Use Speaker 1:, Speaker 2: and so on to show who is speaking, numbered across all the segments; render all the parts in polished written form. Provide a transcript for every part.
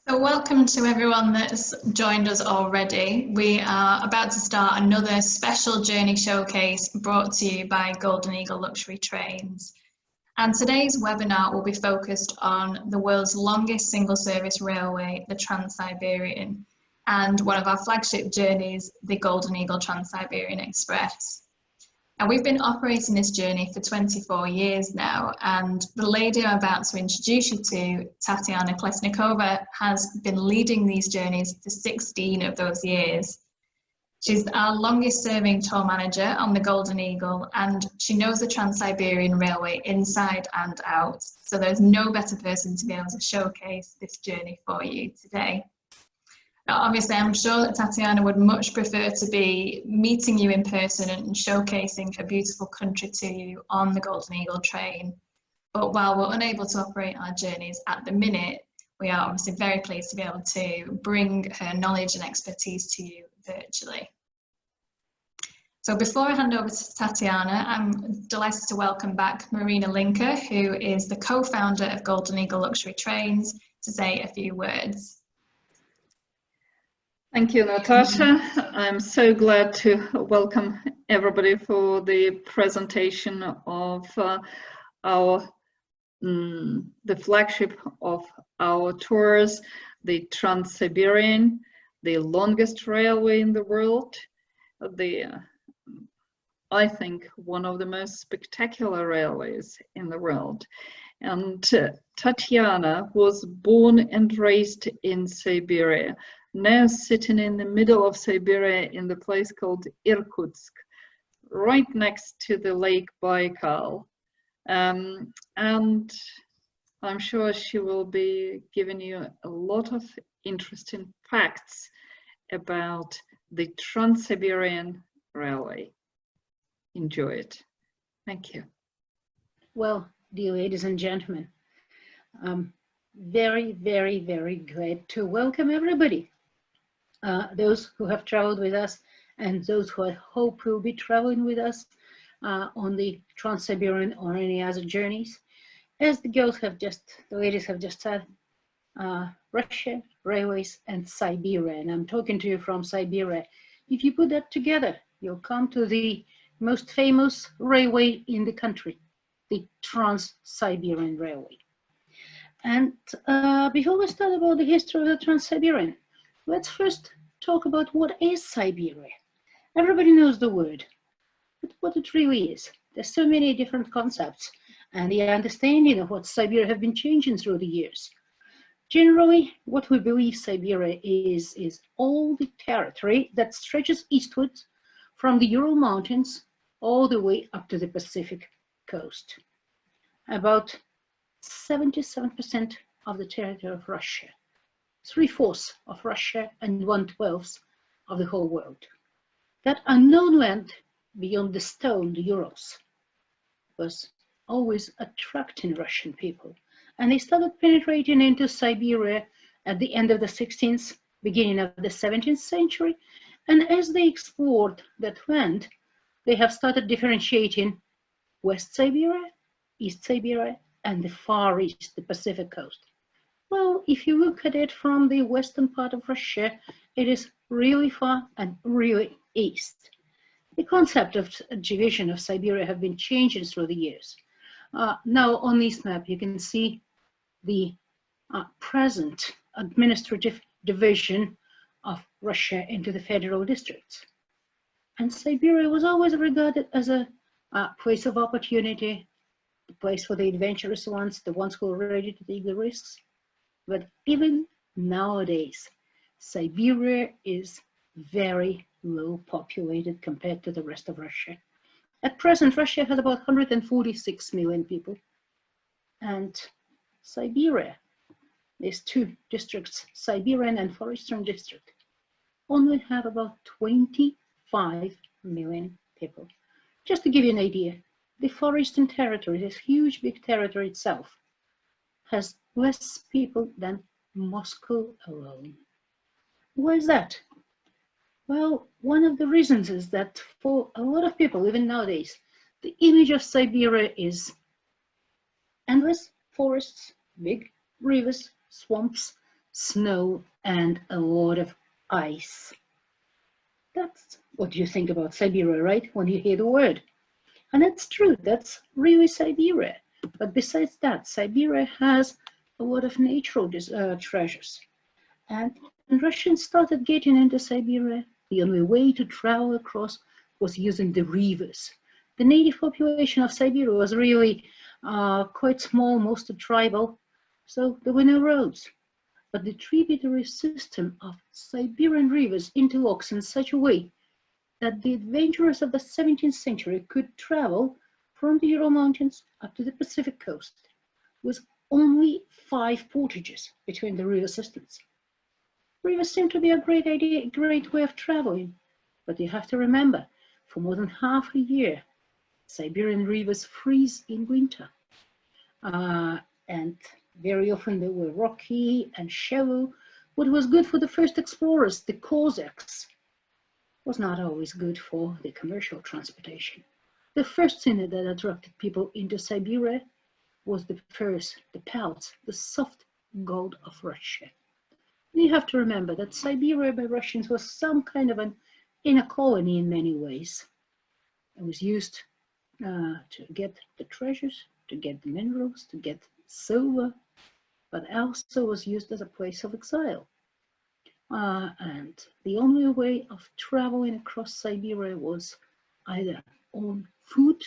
Speaker 1: So welcome to everyone that's joined us already. We are about to start another special journey showcase brought to you by Golden Eagle Luxury Trains. And today's webinar will be focused on the world's longest single service railway, the Trans-Siberian, and one of our flagship journeys, the Golden Eagle Trans-Siberian Express. And we've been operating this journey for 24 years now, and the lady I'm about to introduce you to, Tatiana Kolesnikova, has been leading these journeys for 16 of those years. She's our longest serving tour manager on the Golden Eagle, and she knows the Trans-Siberian Railway inside and out. So there's no better person to be able to showcase this journey for you today. Obviously, I'm sure that Tatiana would much prefer to be meeting you in person and showcasing her beautiful country to you on the Golden Eagle train. But while we're unable to operate our journeys at the minute, we are obviously very pleased to be able to bring her knowledge and expertise to you virtually. So before I hand over to Tatiana, I'm delighted to welcome back Marina Linker, who is the co-founder of Golden Eagle Luxury Trains, to say a few words.
Speaker 2: Thank you, Natasha. I'm so glad to welcome everybody for the presentation of the flagship of our tours, the Trans-Siberian, the longest railway in the world, I think one of the most spectacular railways in the world. And Tatiana was born and raised in Siberia, now sitting in the middle of Siberia in the place called Irkutsk, right next to the lake Baikal. And I'm sure she will be giving you a lot of interesting facts about the Trans-Siberian Railway. Enjoy it. Thank you.
Speaker 3: Well, dear ladies and gentlemen, I'm very, very, very glad to welcome everybody. Those who have traveled with us and those who I hope will be traveling with us on the Trans-Siberian or any other journeys. As the ladies have just said, Russia, railways, and Siberia. And I'm talking to you from Siberia. If you put that together, you'll come to the most famous railway in the country, the Trans-Siberian Railway. And before we start about the history of the Trans-Siberian, let's first talk about what is Siberia. Everybody knows the word, but what it really is. There's so many different concepts, and the understanding of what Siberia have been changing through the years. Generally, what we believe Siberia is all the territory that stretches eastwards from the Ural Mountains all the way up to the Pacific coast. About 77% of the territory of Russia, 3/4 of Russia, and 1/12 of the whole world. That unknown land beyond the stone, the Urals, was always attracting Russian people. And they started penetrating into Siberia at the end of the 16th, beginning of the 17th century. And as they explored that land, they have started differentiating West Siberia, East Siberia, and the Far East, the Pacific coast. Well, if you look at it from the western part of Russia, it is really far and really east. The concept of division of Siberia have been changing through the years. Now on this map, you can see the present administrative division of Russia into the federal districts. And Siberia was always regarded as a place of opportunity, the place for the adventurous ones, the ones who are ready to take the risks. But even nowadays, Siberia is very low populated compared to the rest of Russia. At present, Russia has about 146 million people. And Siberia, these two districts, Siberian and Forestern district, only have about 25 million people. Just to give you an idea, the Forestern territory, this huge big territory itself, has less people than Moscow alone. Why is that? Well, one of the reasons is that for a lot of people, even nowadays, the image of Siberia is endless forests, big rivers, swamps, snow, and a lot of ice. That's what you think about Siberia, right? When you hear the word. And that's true, that's really Siberia. But besides that, Siberia has a lot of natural treasures. And when Russians started getting into Siberia, the only way to travel across was using the rivers. The native population of Siberia was really quite small, mostly tribal, so there were no roads. But the tributary system of Siberian rivers interlocks in such a way that the adventurers of the 17th century could travel from the Ural Mountains up to the Pacific coast with only 5 portages between the river systems. Rivers seem to be a great idea, a great way of traveling, but you have to remember, for more than half a year, Siberian rivers freeze in winter, and very often they were rocky and shallow. What was good for the first explorers, the Cossacks, was not always good for the commercial transportation. The first thing that attracted people into Siberia was the furs, the pelts, the soft gold of Russia. And you have to remember that Siberia by Russians was some kind of an inner colony in many ways. It was used to get the treasures, to get the minerals, to get silver, but also was used as a place of exile. And the only way of traveling across Siberia was either on foot,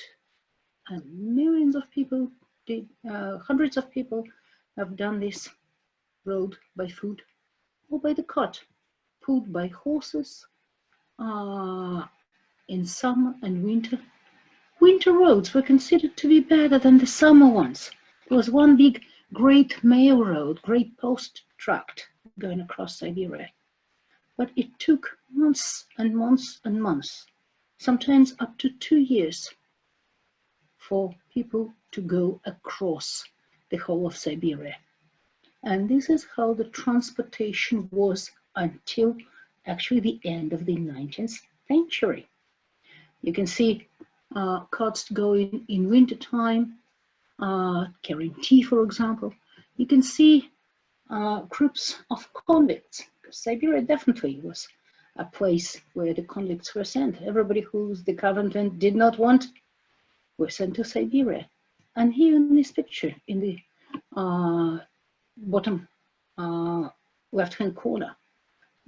Speaker 3: and millions of people did, hundreds of people have done this road by foot, or by the cart, pulled by horses in summer and winter. Winter roads were considered to be better than the summer ones. There was one big great mail road, great post tract going across Siberia. But it took months and months and months, sometimes up to 2 years, for people to go across the whole of Siberia. And this is how the transportation was until actually the end of the 19th century. You can see carts going in wintertime, carrying tea, for example. You can see groups of convicts. Siberia definitely was a place where the convicts were sent. Everybody who the government did not want were sent to Siberia. And here in this picture, in the bottom left-hand corner,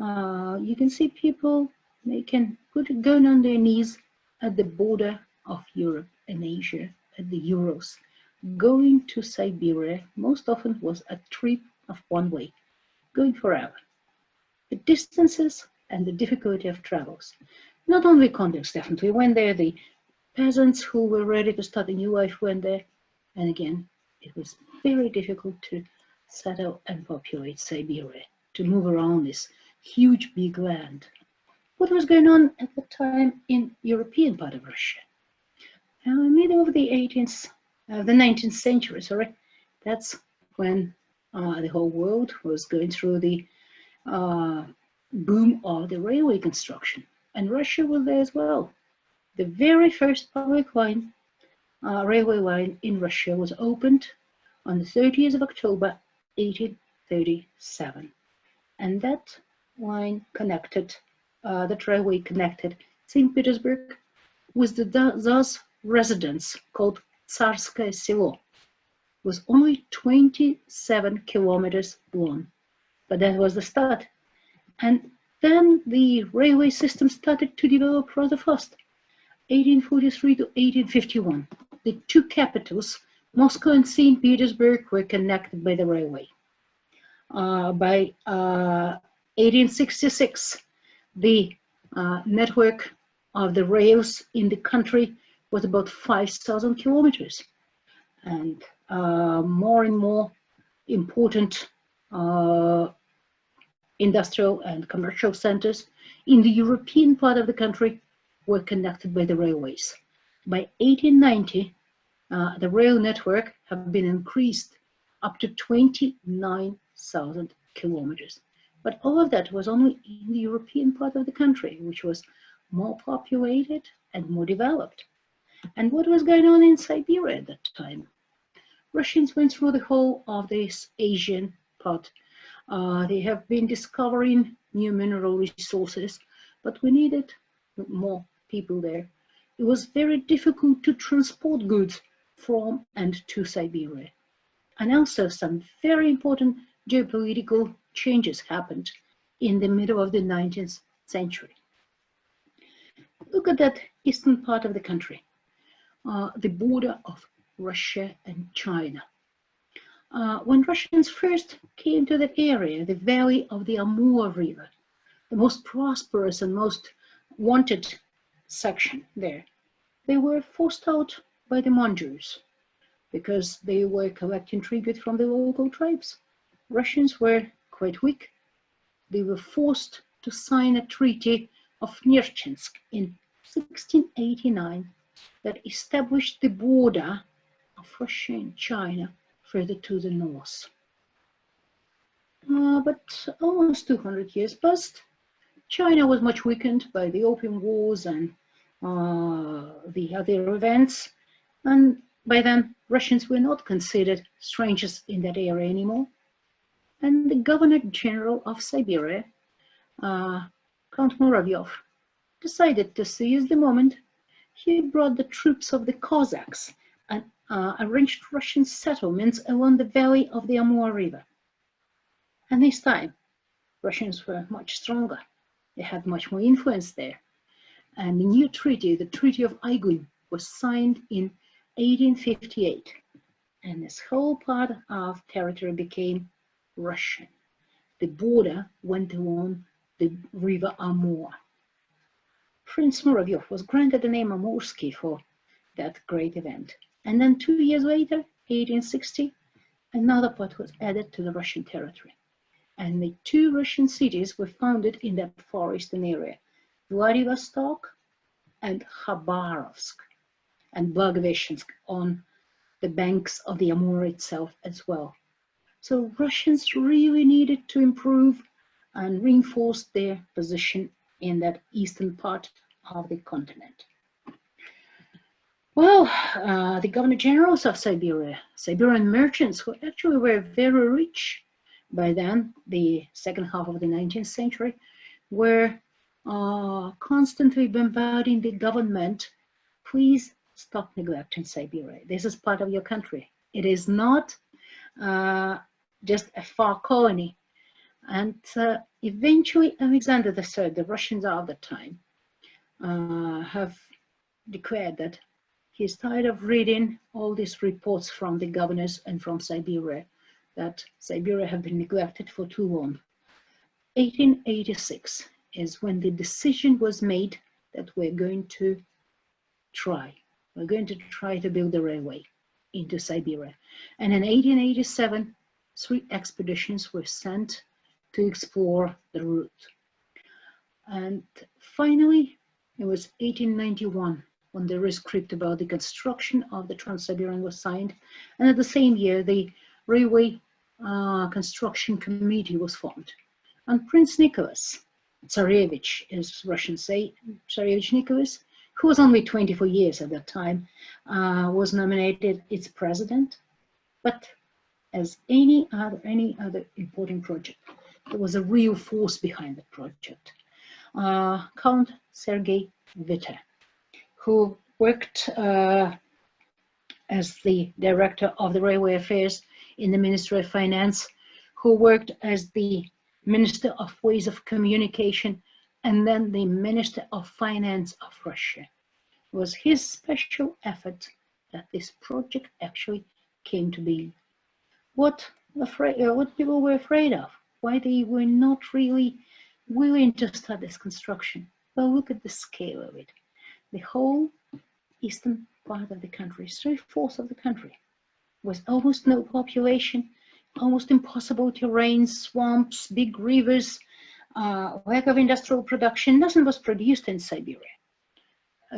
Speaker 3: you can see people going on their knees at the border of Europe and Asia, at the Urals. Going to Siberia most often was a trip of one way, going forever. The distances and the difficulty of travels. Not only convicts definitely went there, the peasants who were ready to start a new life went there. And again, it was very difficult to settle and populate Siberia, to move around this huge big land. What was going on at the time in European part of Russia? Middle of the 19th century, sorry, that's when the whole world was going through the boom of the railway construction, and Russia was there as well. The very first public line, railway line in Russia was opened on the 30th of October 1837, and that line connected, that railway connected St. Petersburg with the thus residence called Tsarskое Selo. Was only 27 kilometers long, but that was the start. And then the railway system started to develop rather fast. 1843 to 1851, the two capitals, Moscow and St. Petersburg, were connected by the railway. By 1866, the network of the rails in the country was about 5,000 kilometers. And more and more important industrial and commercial centers in the European part of the country were connected by the railways. By 1890, the rail network had been increased up to 29,000 kilometers. But all of that was only in the European part of the country, which was more populated and more developed. And what was going on in Siberia at that time? Russians went through the whole of this Asian part They have been discovering new mineral resources, but we needed more people there. It was very difficult to transport goods from and to Siberia. And also some very important geopolitical changes happened in the middle of the 19th century. Look at that eastern part of the country, the border of Russia and China. When Russians first came to that area, the valley of the Amur River, the most prosperous and most wanted section there, they were forced out by the Mongols because they were collecting tribute from the local tribes. Russians were quite weak. They were forced to sign a treaty of Nerchinsk in 1689 that established the border of Russia and China further to the north. But almost 200 years passed. China was much weakened by the Opium Wars and the other events, and by then Russians were not considered strangers in that area anymore. And the Governor-General of Siberia, Count Muravyov, decided to seize the moment. He brought the troops of the Cossacks and arranged Russian settlements along the valley of the Amur River. And this time, Russians were much stronger. They had much more influence there. And the new treaty, the Treaty of Aigün, was signed in 1858. And this whole part of territory became Russian. The border went along the river Amur. Prince Muravyov was granted the name Amursky for that great event. And then 2 years later, 1860, another part was added to the Russian territory. And the two Russian cities were founded in that far eastern area, Vladivostok and Khabarovsk, and Blagoveshchensk on the banks of the Amur itself as well. So Russians really needed to improve and reinforce their position in that eastern part of the continent. Well, the governor-generals of Siberia, Siberian merchants who actually were very rich by then, the second half of the 19th century, were constantly bombarding the government. Please stop neglecting Siberia. This is part of your country. It is not just a far colony. And eventually Alexander III, the Russian Tsar of the time, have declared that he's tired of reading all these reports from the governors and from Siberia, that Siberia have been neglected for too long. 1886 is when the decision was made that we're going to try to build a railway into Siberia. And in 1887, 3 expeditions were sent to explore the route. And finally, it was 1891 when the rescript about the construction of the Trans-Siberian was signed. And at the same year, the Railway Construction Committee was formed. And Prince Nicholas, Tsarevich, as Russians say, Tsarevich Nicholas, who was only 24 years at that time, was nominated its president. But as any other important project, there was a real force behind the project. Count Sergei Witte, who worked as the director of the railway affairs in the Ministry of Finance, who worked as the Minister of Ways of Communication, and then the Minister of Finance of Russia. It was his special effort that this project actually came to be. What people were afraid of, why they were not really willing to start this construction. Well, look at the scale of it. The whole eastern part of the country, 3/4 of the country, with almost no population, almost impossible terrain, swamps, big rivers, lack of industrial production. Nothing was produced in Siberia.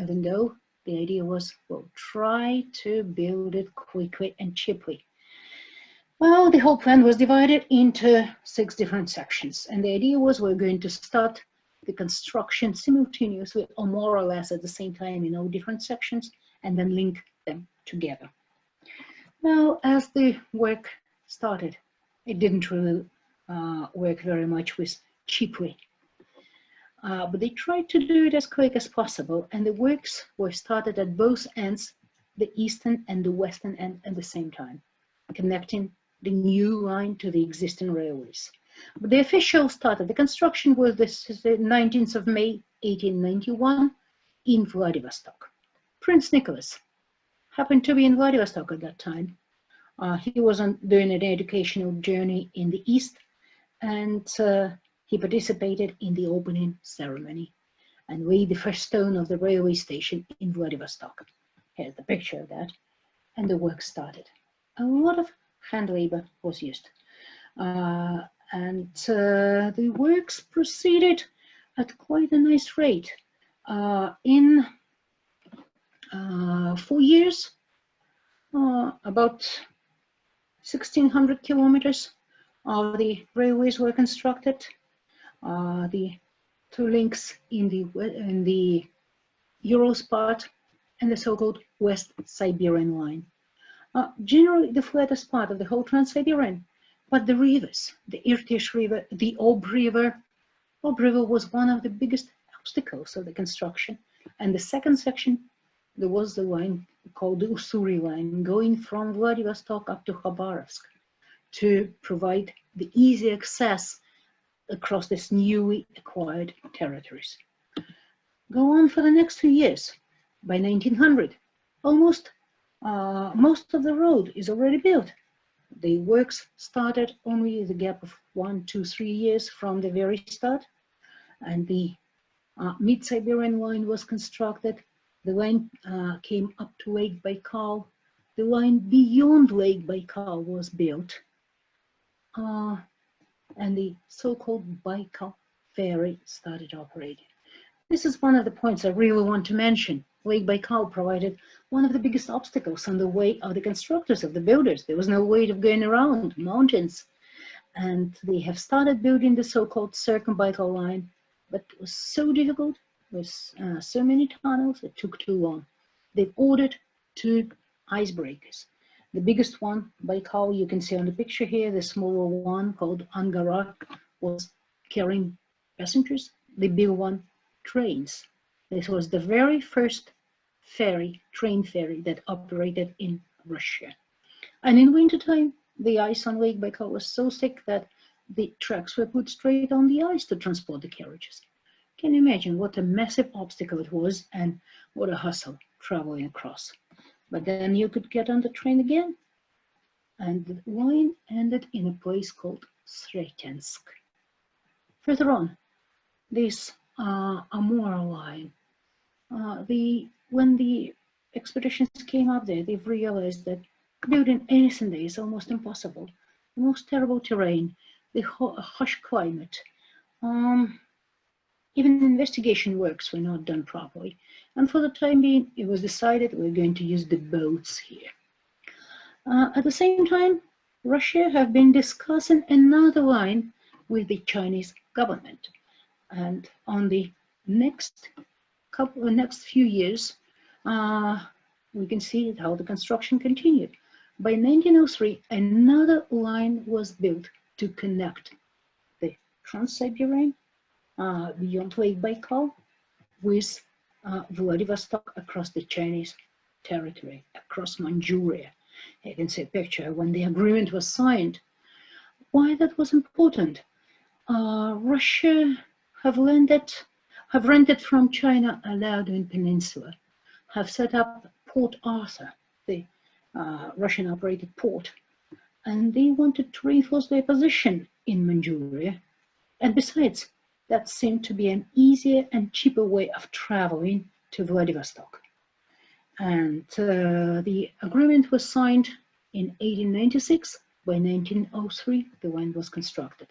Speaker 3: Even though the idea was, well, try to build it quickly and cheaply. Well, the whole plan was divided into 6 different sections. And the idea was we're going to start the construction simultaneously or more or less at the same time in all different sections and then link them together. Well, as the work started, it didn't really work very much with cheaply. But they tried to do it as quick as possible, and the works were started at both ends, the eastern and the western end at the same time, connecting the new line to the existing railways. But the official start of the construction was the 19th of May 1891 in Vladivostok. Prince Nicholas happened to be in Vladivostok at that time. He was doing an educational journey in the east, and he participated in the opening ceremony and laid the first stone of the railway station in Vladivostok. Here's the picture of that. And the work started. A lot of hand labor was used. And the works proceeded at quite a nice rate. In 4 years, about 1,600 kilometers of the railways were constructed. The two links in the Urals part and the so-called West Siberian line. Generally the flattest part of the whole Trans-Siberian, but the rivers, the Irkutsk River, the Ob River was one of the biggest obstacles of the construction. And the second section, there was the line called the Ussuri line, going from Vladivostok up to Khabarovsk to provide the easy access across this newly acquired territories. Go on for the next few years. By 1900, almost most of the road is already built. The works started only the gap of 1, 2, 3 years from the very start, and the Mid-Siberian line was constructed. The line came up to Lake Baikal. The line beyond Lake Baikal was built, and the so-called Baikal ferry started operating. This is one of the points I really want to mention. Lake Baikal provided one of the biggest obstacles on the way of the constructors, of the builders. There was no way of going around mountains. And they have started building the so-called Circum-Baikal line, but it was so difficult, with so many tunnels, it took too long. They ordered 2 icebreakers. The biggest one, Baikal, you can see on the picture here. The smaller one, called Angara, was carrying passengers. The big one, trains. This was the very first train ferry that operated in Russia. And in wintertime, the ice on Lake Baikal was so thick that the tracks were put straight on the ice to transport the carriages. Can you imagine what a massive obstacle it was and what a hustle traveling across? But then you could get on the train again, and the line ended in a place called Sretensk. Further on, this Amur line, when the expeditions came up there, they've realized that building anything there is almost impossible. The most terrible terrain, the harsh climate. Even investigation works were not done properly. And for the time being, it was decided we're going to use the boats here. At the same time, Russia have been discussing another line with the Chinese government. And on the next few years, we can see how the construction continued. By 1903, another line was built to connect the Trans-Siberian beyond Lake Baikal with Vladivostok across the Chinese territory, across Manchuria. You can see a picture when the agreement was signed. Why that was important? Russia have rented from China a Ulan-Ude peninsula, have set up Port Arthur, the Russian-operated port, and they wanted to reinforce their position in Manchuria. And besides, that seemed to be an easier and cheaper way of traveling to Vladivostok. And the agreement was signed in 1896. By 1903, the line was constructed.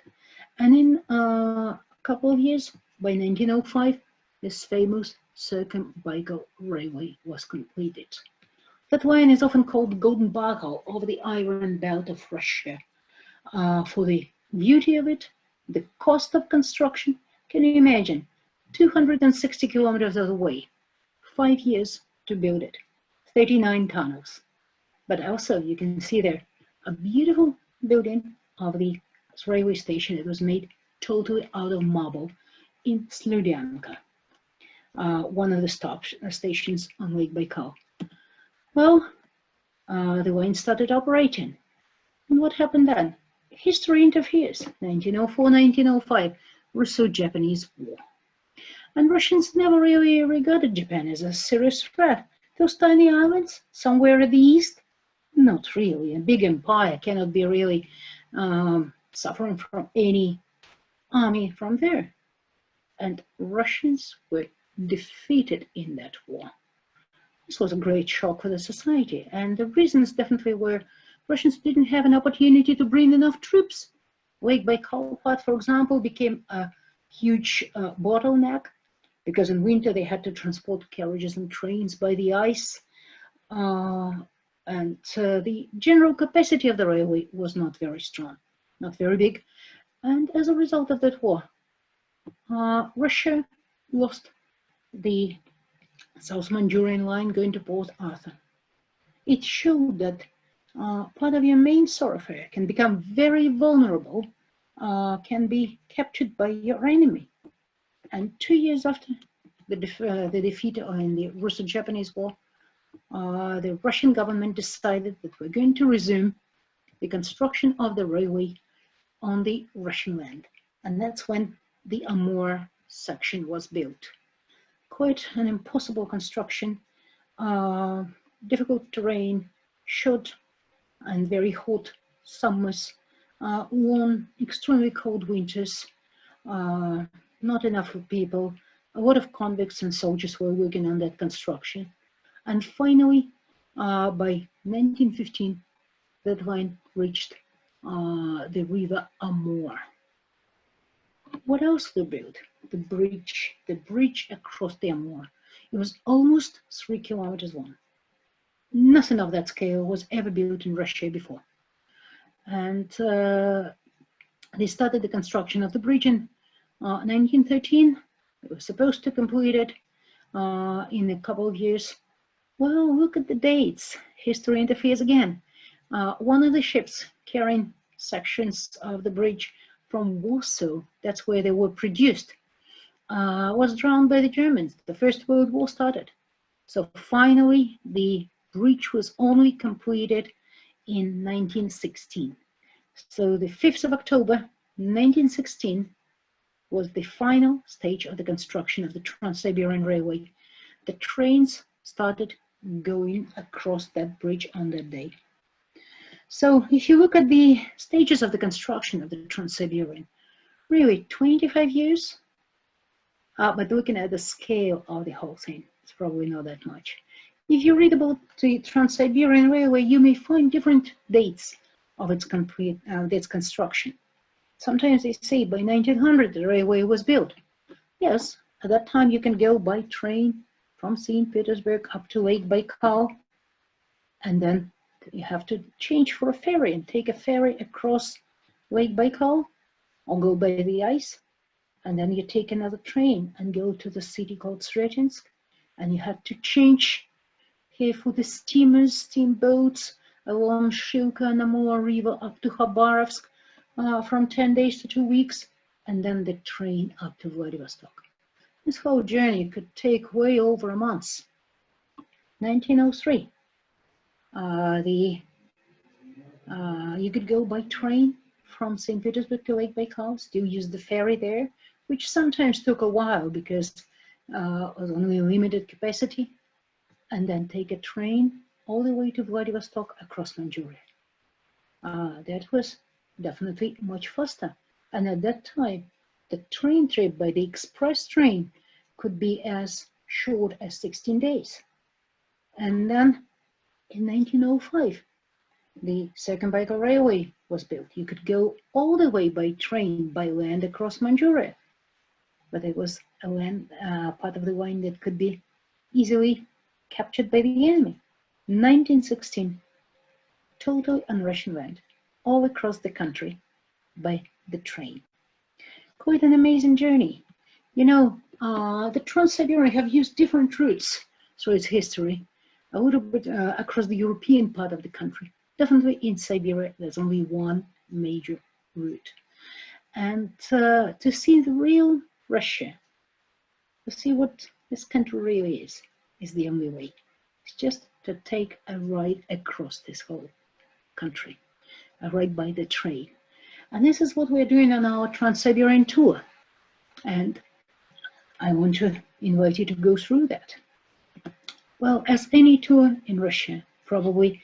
Speaker 3: And in a couple of years, by 1905, this famous Circum-Baikal Railway was completed. That line is often called Golden Baikal, over the iron belt of Russia. For the beauty of it, the cost of construction, can you imagine? 260 kilometers of the way, 5 years to build it, 39 tunnels. But also you can see there a beautiful building of the railway station. It was made totally out of marble in Sludyanka, one of the stations on Lake Baikal. Well, the line started operating. And what happened then? History interferes. 1904-1905, Russo-Japanese War. And Russians never really regarded Japan as a serious threat. Those tiny islands somewhere at the east, not really. A big empire cannot be really suffering from any army from there. And Russians were defeated in that war. This was a great shock for the society, and the reasons definitely were Russians didn't have an opportunity to bring enough troops. Lake Baikal, for example, became a huge bottleneck, because in winter they had to transport carriages and trains by the ice, and the general capacity of the railway was not very strong, not very big. And as a result of that war, Russia lost the South Manchurian line going to Port Arthur. It showed that part of your main thoroughfare can become very vulnerable, can be captured by your enemy. And 2 years after the defeat in the Russo-Japanese War, the Russian government decided that we're going to resume the construction of the railway on the Russian land. And that's when the Amur section was built. Quite an impossible construction, difficult terrain, short and very hot summers, warm, extremely cold winters, not enough for people. A lot of convicts and soldiers were working on that construction. And finally, by 1915, that line reached the river Amur. What else they built? The bridge across the Amur. It was almost 3 kilometers long. Nothing of that scale was ever built in Russia before. And they started the construction of the bridge in 1913. They were supposed to complete it in a couple of years. Well, look at the dates. History interferes again. One of the ships carrying sections of the bridge from Warsaw, that's where they were produced, was drowned by the Germans. The First World War started. So finally, the bridge was only completed in 1916. So the 5th of October, 1916, was the final stage of the construction of the Trans-Siberian Railway. The trains started going across that bridge on that day. So if you look at the stages of the construction of the Trans-Siberian, really 25 years, but looking at the scale of the whole thing, it's probably not that much. If you read about the Trans-Siberian Railway, you may find different dates of its construction. Sometimes they say by 1900 the railway was built. Yes, at that time you can go by train from St. Petersburg up to Lake Baikal, and then you have to change for a ferry and take a ferry across Lake Baikal or go by the ice, and then you take another train and go to the city called Sretinsk, and you have to change here for the steamboats along Shilka and Amur River up to Khabarovsk from 10 days to 2 weeks, and then the train up to Vladivostok. This whole journey could take way over a month. 1903. You could go by train from St. Petersburg to Lake Baikal, still use the ferry there, which sometimes took a while because it was only limited capacity, and then take a train all the way to Vladivostok across Manchuria. That was definitely much faster. And at that time, the train trip by the express train could be as short as 16 days. And then in 1905, the second Baikal Railway was built. You could go all the way by train, by land across Manchuria. But it was a land, part of the line that could be easily captured by the enemy. 1916, totally on Russian land, all across the country by the train. Quite an amazing journey. You know, the Trans-Siberian have used different routes through its history, a little bit across the European part of the country. Definitely in Siberia, there's only one major route. and to see the real Russia, to see what this country really is the only way. It's just to take a ride across this whole country, a ride by the train. And this is what we're doing on our Trans-Siberian tour. And I want to invite you to go through that. Well, as any tour in Russia, probably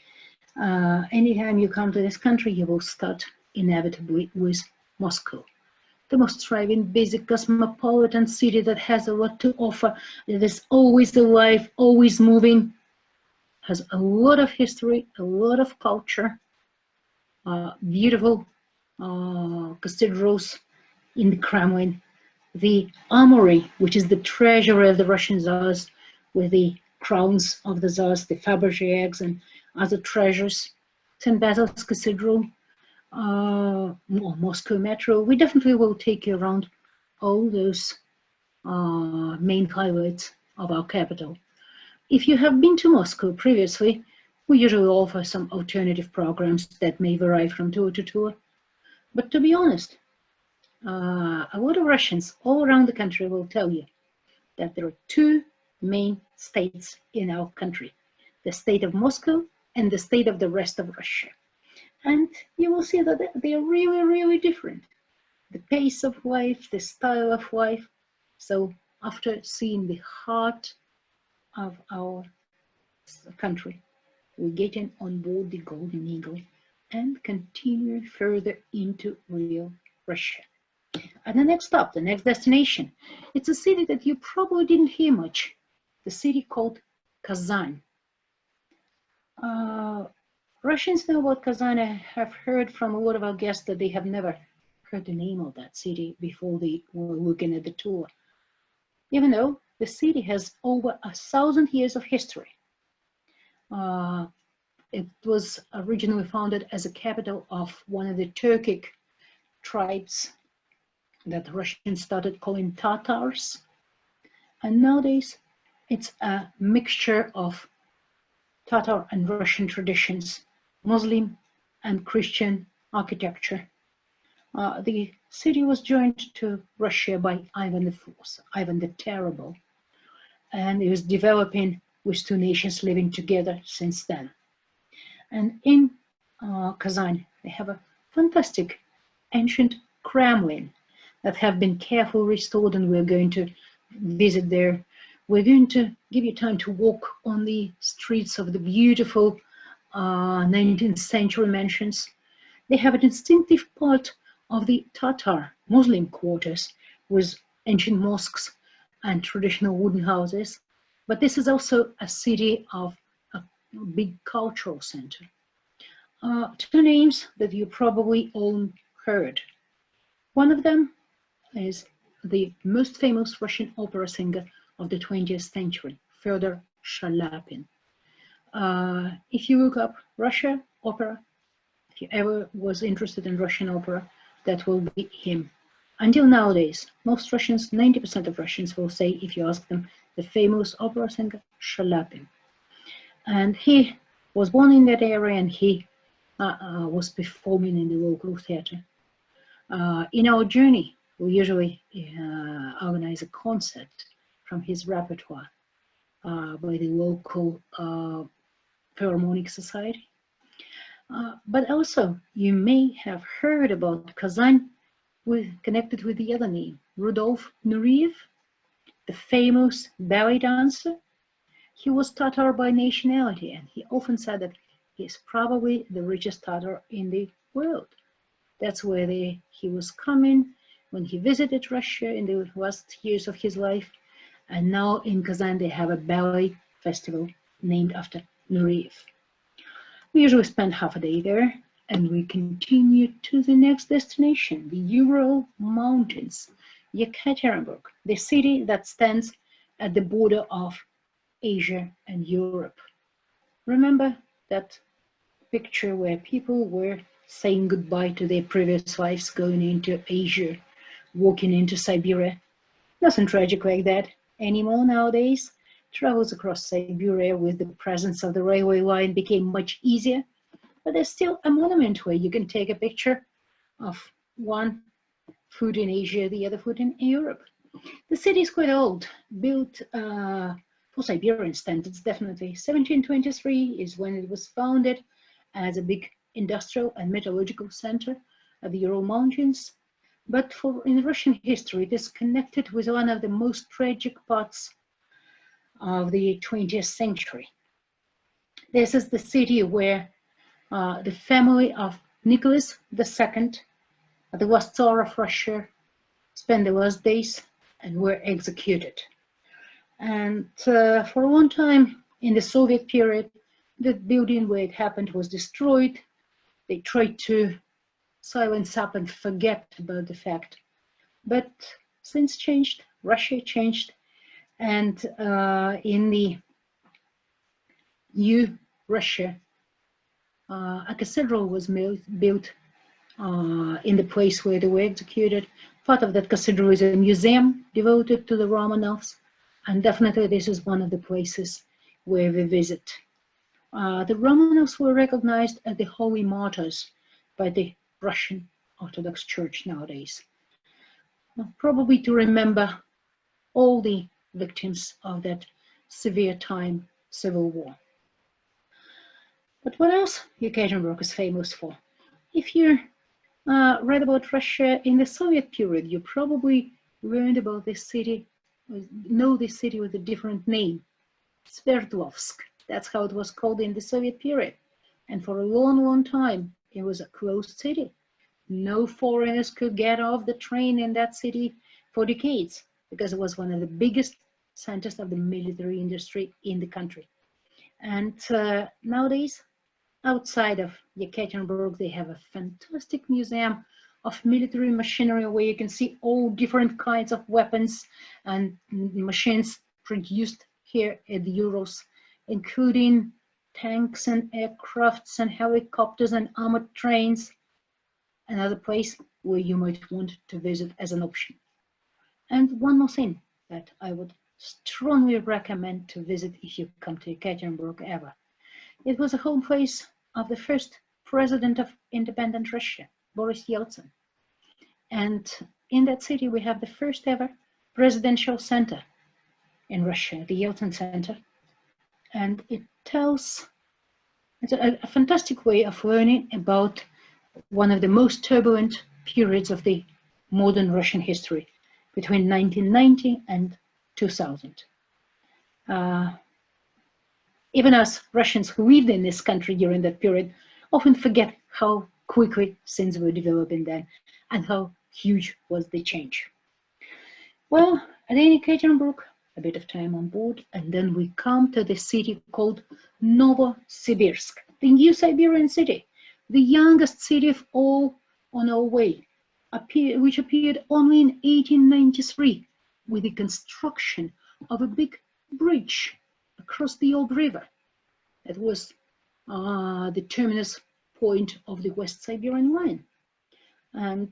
Speaker 3: anytime you come to this country, you will start inevitably with Moscow, the most thriving, basic, cosmopolitan city that has a lot to offer, that is always alive, always moving, has a lot of history, a lot of culture, beautiful cathedrals in the Kremlin, the armory, which is the treasury of the Russian Tsars, with the crowns of the Tsars, the Fabergé eggs, and other treasures, St. Basil's Cathedral, Moscow Metro. We definitely will take you around all those main highlights of our capital. If you have been to Moscow previously, we usually offer some alternative programs that may vary from tour to tour. But to be honest, a lot of Russians all around the country will tell you that there are two main states in our country, the state of Moscow and the state of the rest of Russia. And you will see that they are really, really different. The pace of life, the style of life. So after seeing the heart of our country, we get in on board the Golden Eagle and continue further into real Russia. And the next stop, the next destination, it's a city that you probably didn't hear much, the city called Kazan. Russians know about Kazan. I have heard from a lot of our guests that they have never heard the name of that city before they were looking at the tour, even though the city has over 1,000 years of history. It was originally founded as a capital of one of the Turkic tribes that the Russians started calling Tatars. And nowadays, it's a mixture of Tatar and Russian traditions, Muslim and Christian architecture. The city was joined to Russia by Ivan IV, Ivan the Terrible, and it was developing with two nations living together since then. And in Kazan, they have a fantastic ancient Kremlin that have been carefully restored, and we're going to visit there. We're going to give you time to walk on the streets of the beautiful 19th century mansions. They have a distinctive part of the Tatar Muslim quarters with ancient mosques and traditional wooden houses. But this is also a city of a big cultural center. Two names that you probably all heard. One of them is the most famous Russian opera singer of the 20th century, Fyodor Shalappin. If you look up Russia opera, if you ever was interested in Russian opera, that will be him. Until nowadays, most Russians, 90% of Russians will say, if you ask them, the famous opera singer Shalappin. And he was born in that area, and he was performing in the local theater. In our journey, we usually organize a concert from his repertoire by the local Philharmonic Society. But also, you may have heard about Kazan connected with the other name, Rudolf Nureyev, the famous ballet dancer. He was Tatar by nationality, and he often said that he's probably the richest Tatar in the world. That's where he was coming when he visited Russia in the last years of his life. And now in Kazan, they have a ballet festival named after Nureyev. We usually spend half a day there, and we continue to the next destination, the Ural Mountains, Yekaterinburg, the city that stands at the border of Asia and Europe. Remember that picture where people were saying goodbye to their previous lives, going into Asia, walking into Siberia? Nothing tragic like that anymore nowadays. Travels across Siberia with the presence of the railway line became much easier, but there's still a monument where you can take a picture of one foot in Asia, the other foot in Europe. The city is quite old, built for Siberian standards, definitely. 1723 is when it was founded as a big industrial and metallurgical center of the Ural Mountains. But in Russian history, it is connected with one of the most tragic parts of the 20th century. This is the city where the family of Nicholas II, the last Tsar of Russia, spent the last days and were executed. And for a long time in the Soviet period, the building where it happened was destroyed. They tried to silence up and forget about the fact. But things changed, Russia changed, and in the new Russia, a cathedral was built in the place where they were executed. Part of that cathedral is a museum devoted to the Romanovs, and definitely this is one of the places where we visit. The Romanovs were recognized as the holy martyrs by the Russian Orthodox Church nowadays, probably to remember all the victims of that severe time, civil war. But what else Yekaterinburg is famous for? If you read about Russia in the Soviet period, you probably learned about this city, know this city with a different name, Sverdlovsk. That's how it was called in the Soviet period. And for a long, long time, it was a closed city. No foreigners could get off the train in that city for decades, because it was one of the biggest centers of the military industry in the country. And nowadays, outside of Yekaterinburg, they have a fantastic museum of military machinery where you can see all different kinds of weapons and machines produced here at the Urals, including tanks and aircrafts and helicopters and armored trains. Another place where you might want to visit as an option. And one more thing that I would strongly recommend to visit if you come to Yekaterinburg ever. It was a home place of the first president of independent Russia, Boris Yeltsin. And in that city, we have the first ever presidential center in Russia, the Yeltsin Center. And it's a fantastic way of learning about one of the most turbulent periods of the modern Russian history, between 1990 and 2000. Even us Russians who lived in this country during that period often forget how quickly things were developing then and how huge was the change. Well, at Yekaterinburg, a bit of time on board, and then we come to the city called Novosibirsk, the new Siberian city, the youngest city of all on our way, which appeared only in 1893 with the construction of a big bridge across the Ob River. That was the terminus point of the West Siberian line. And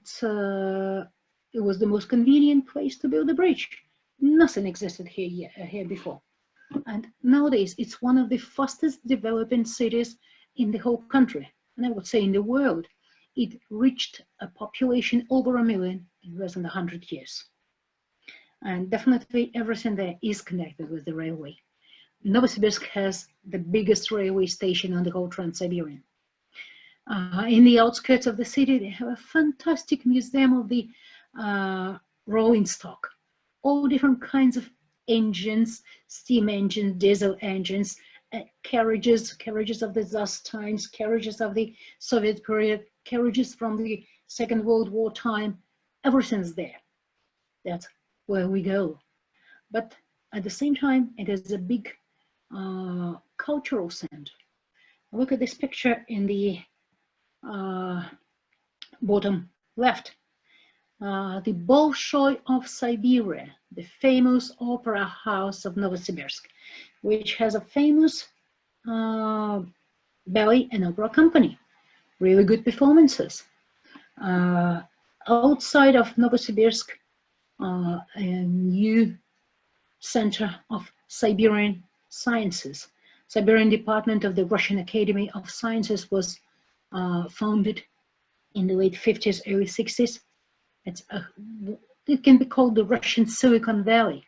Speaker 3: it was the most convenient place to build a bridge. Nothing existed here before. And nowadays, it's one of the fastest developing cities in the whole country, and I would say in the world. It reached a population over 1 million in less than 100 years. And definitely everything there is connected with the railway. Novosibirsk has the biggest railway station on the whole Trans-Siberian. In the outskirts of the city, they have a fantastic museum of the rolling stock. All different kinds of engines, steam engines, diesel engines, carriages of the last times, carriages of the Soviet period, carriages from the Second World War time. Everything's there. That's where we go. But at the same time, it is a big cultural center. Look at this picture in the bottom left. The Bolshoi of Siberia, the famous opera house of Novosibirsk, which has a famous ballet and opera company. Really good performances. Outside of Novosibirsk, a new center of Siberian sciences. Siberian Department of the Russian Academy of Sciences was founded in the late 50s, early 60s. It can be called the Russian Silicon Valley.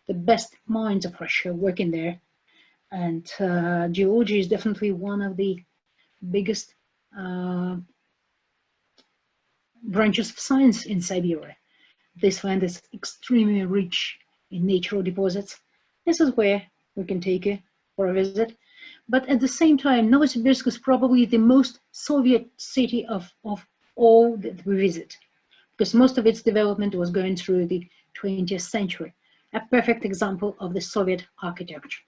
Speaker 3: The best minds of Russia working there. And geology is definitely one of the biggest branches of science in Siberia. This land is extremely rich in natural deposits. This is where we can take you for a visit. But at the same time, Novosibirsk is probably the most Soviet city of all that we visit, because most of its development was going through the 20th century. A perfect example of the Soviet architecture.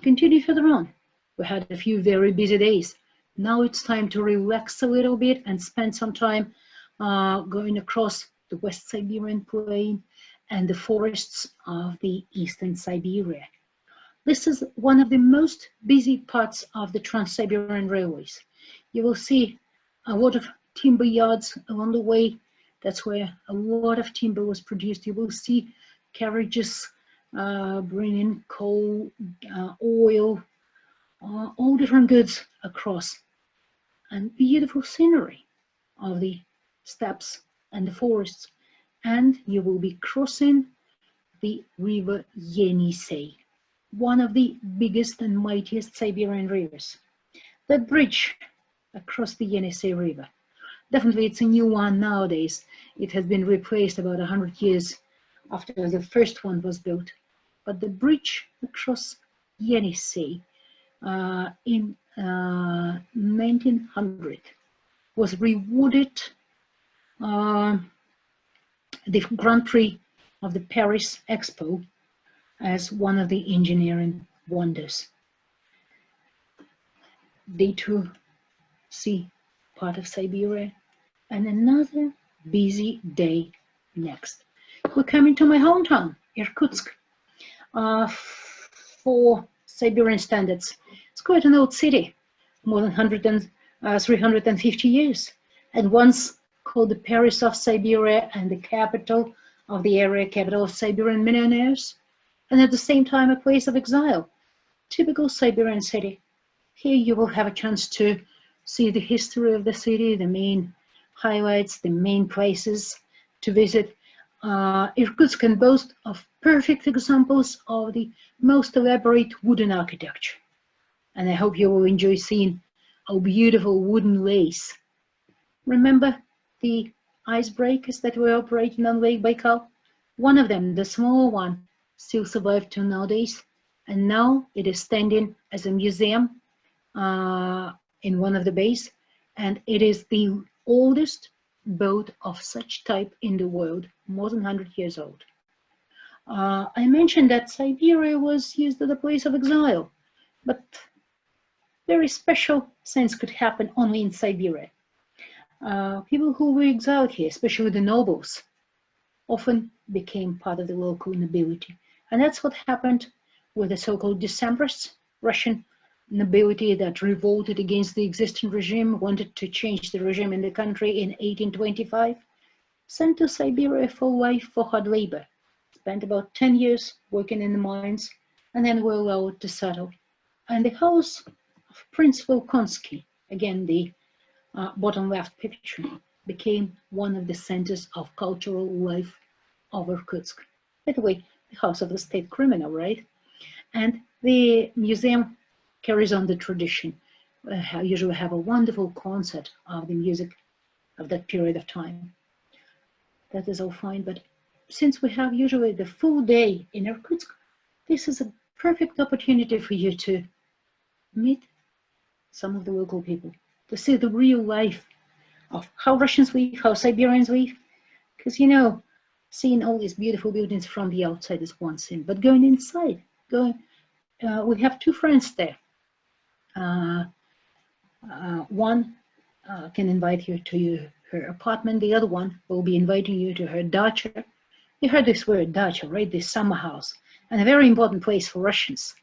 Speaker 3: Continue further on. We had a few very busy days. Now it's time to relax a little bit and spend some time going across the West Siberian plain and the forests of the Eastern Siberia. This is one of the most busy parts of the Trans-Siberian Railways. You will see a lot of timber yards along the way. That's where a lot of timber was produced. You will see carriages bringing coal, oil, all different goods across. And beautiful scenery of the steppes and the forests. And you will be crossing the river Yenisei, one of the biggest and mightiest Siberian rivers. That bridge across the Yenisei River, definitely it's a new one nowadays. It has been replaced about 100 years after the first one was built. But the bridge across Yenisei in 1900 was rewarded the Grand Prix of the Paris Expo as one of the engineering wonders. Day 2, see part of Siberia, and another busy day next. We're coming to my hometown, Irkutsk. For Siberian standards, it's quite an old city, more than 350 years, and once called the Paris of Siberia and the capital of the area, capital of Siberian millionaires, and at the same time a place of exile. Typical Siberian city. Here you will have a chance to see the history of the city, the main highlights, the main places to visit. Irkutsk can boast of perfect examples of the most elaborate wooden architecture. And I hope you will enjoy seeing our beautiful wooden lace. Remember the icebreakers that were operating on Lake Baikal? One of them, the small one, still survived till nowadays. And now it is standing as a museum in one of the bays. And it is the oldest boat of such type in the world, more than 100 years old. I mentioned that Siberia was used as a place of exile, but very special things could happen only in Siberia. People who were exiled here, especially the nobles, often became part of the local nobility. And that's what happened with the so-called Decembrists, Russian nobility that revolted against the existing regime, wanted to change the regime in the country in 1825, sent to Siberia for life for hard labor, spent about 10 years working in the mines, and then were allowed to settle. And the house of Prince Volkonsky, again the bottom left picture, became one of the centers of cultural life of Irkutsk. By the way, the house of the state criminal, right? And the museum carries on the tradition. I usually have a wonderful concert of the music of that period of time. That is all fine, but since we have usually the full day in Irkutsk, this is a perfect opportunity for you to meet some of the local people, to see the real life of how Russians live, how Siberians live. Because, you know, seeing all these beautiful buildings from the outside is one thing, but going inside, we have two friends there. One can invite you to her apartment. The other one will be inviting you to her dacha. You heard this word, dacha, right? This summer house, and a very important place for Russians.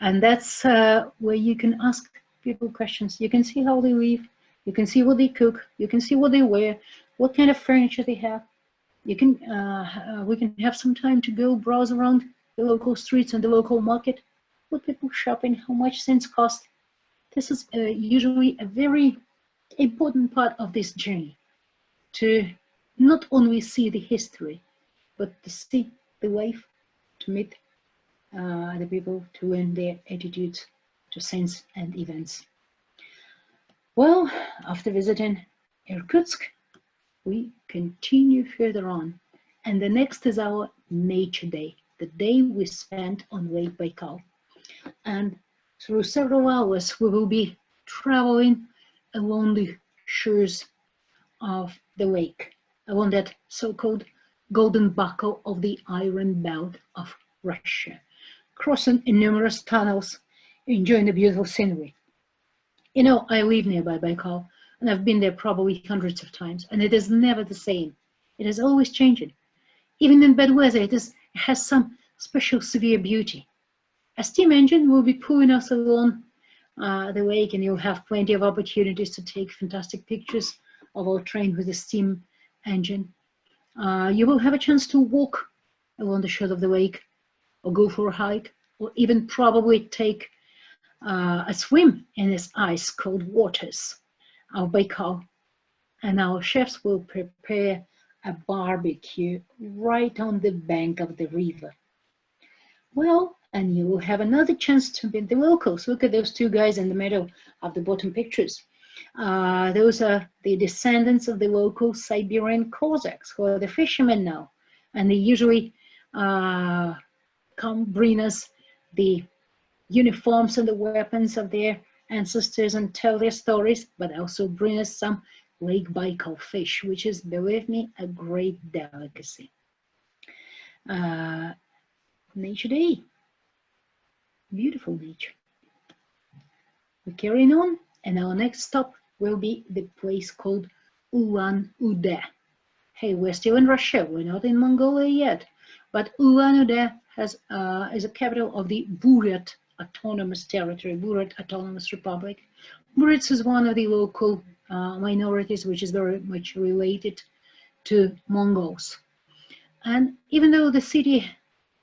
Speaker 3: And that's where you can ask people questions. You can see how they live. You can see what they cook. You can see what they wear, what kind of furniture they have. You can, we can have some time to go browse around the local streets and the local market, what people shopping, how much things cost. This is usually a very important part of this journey, to not only see the history, but to see the life, to meet the people, to learn their attitudes to things and events. Well, after visiting Irkutsk, we continue further on, and the next is our Nature Day, the day we spent on Lake Baikal. And through several hours, we will be traveling along the shores of the lake, along that so-called golden buckle of the Iron Belt of Russia, crossing numerous tunnels, enjoying the beautiful scenery. You know, I live nearby Baikal, and I've been there probably hundreds of times, and it is never the same. It is always changing. Even in bad weather, it has some special severe beauty. A steam engine will be pulling us along the lake, and you'll have plenty of opportunities to take fantastic pictures of our train with a steam engine. You will have a chance to walk along the shore of the lake, or go for a hike, or even probably take a swim in its ice-cold waters of Baikal. And our chefs will prepare a barbecue right on the bank of the river. Well, and you will have another chance to meet the locals. Look at those two guys in the middle of the bottom pictures. Those are the descendants of the local Siberian Cossacks, who are the fishermen now. And they usually come bring us the uniforms and the weapons of their ancestors and tell their stories, but also bring us some Lake Baikal fish, which is, believe me, a great delicacy. Nature Day. Beautiful nature. We're carrying on, and our next stop will be the place called Ulan-Ude. Hey, we're still in Russia, we're not in Mongolia yet, but Ulan-Ude is a capital of the Buryat Autonomous Territory, Buryat Autonomous Republic. Buryats is one of the local minorities which is very much related to Mongols. And even though the city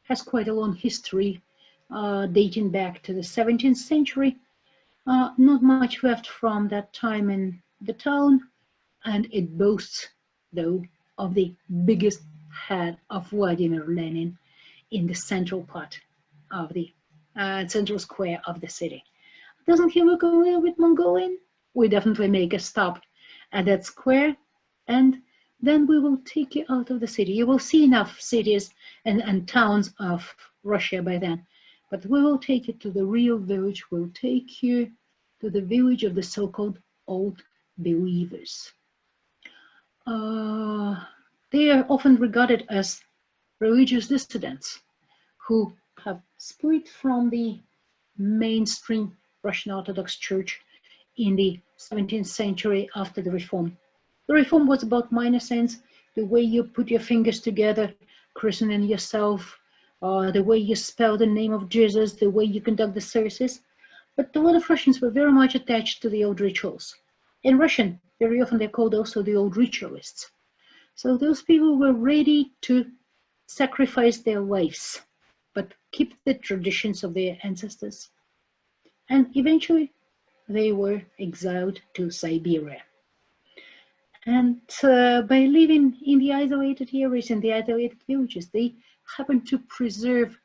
Speaker 3: has quite a long history dating back to the 17th century, not much left from that time in the town, and it boasts, though, of the biggest head of Vladimir Lenin in the central part of the central square of the city. Doesn't he look a little bit Mongolian? We definitely make a stop at that square, and then we will take you out of the city. You will see enough cities and towns of Russia by then, but we will take you to the real village. We'll take you to the village of the so-called Old Believers. They are often regarded as religious dissidents who have split from the mainstream Russian Orthodox Church in the 17th century after the Reform. The Reform was about minor sins, the way you put your fingers together, christening yourself, the way you spell the name of Jesus, the way you conduct the services. But a lot of Russians were very much attached to the old rituals. In Russian, very often they're called also the old ritualists. So those people were ready to sacrifice their lives, but keep the traditions of their ancestors. And eventually, they were exiled to Siberia. And by living in the isolated areas, in the isolated villages, they happened to preserve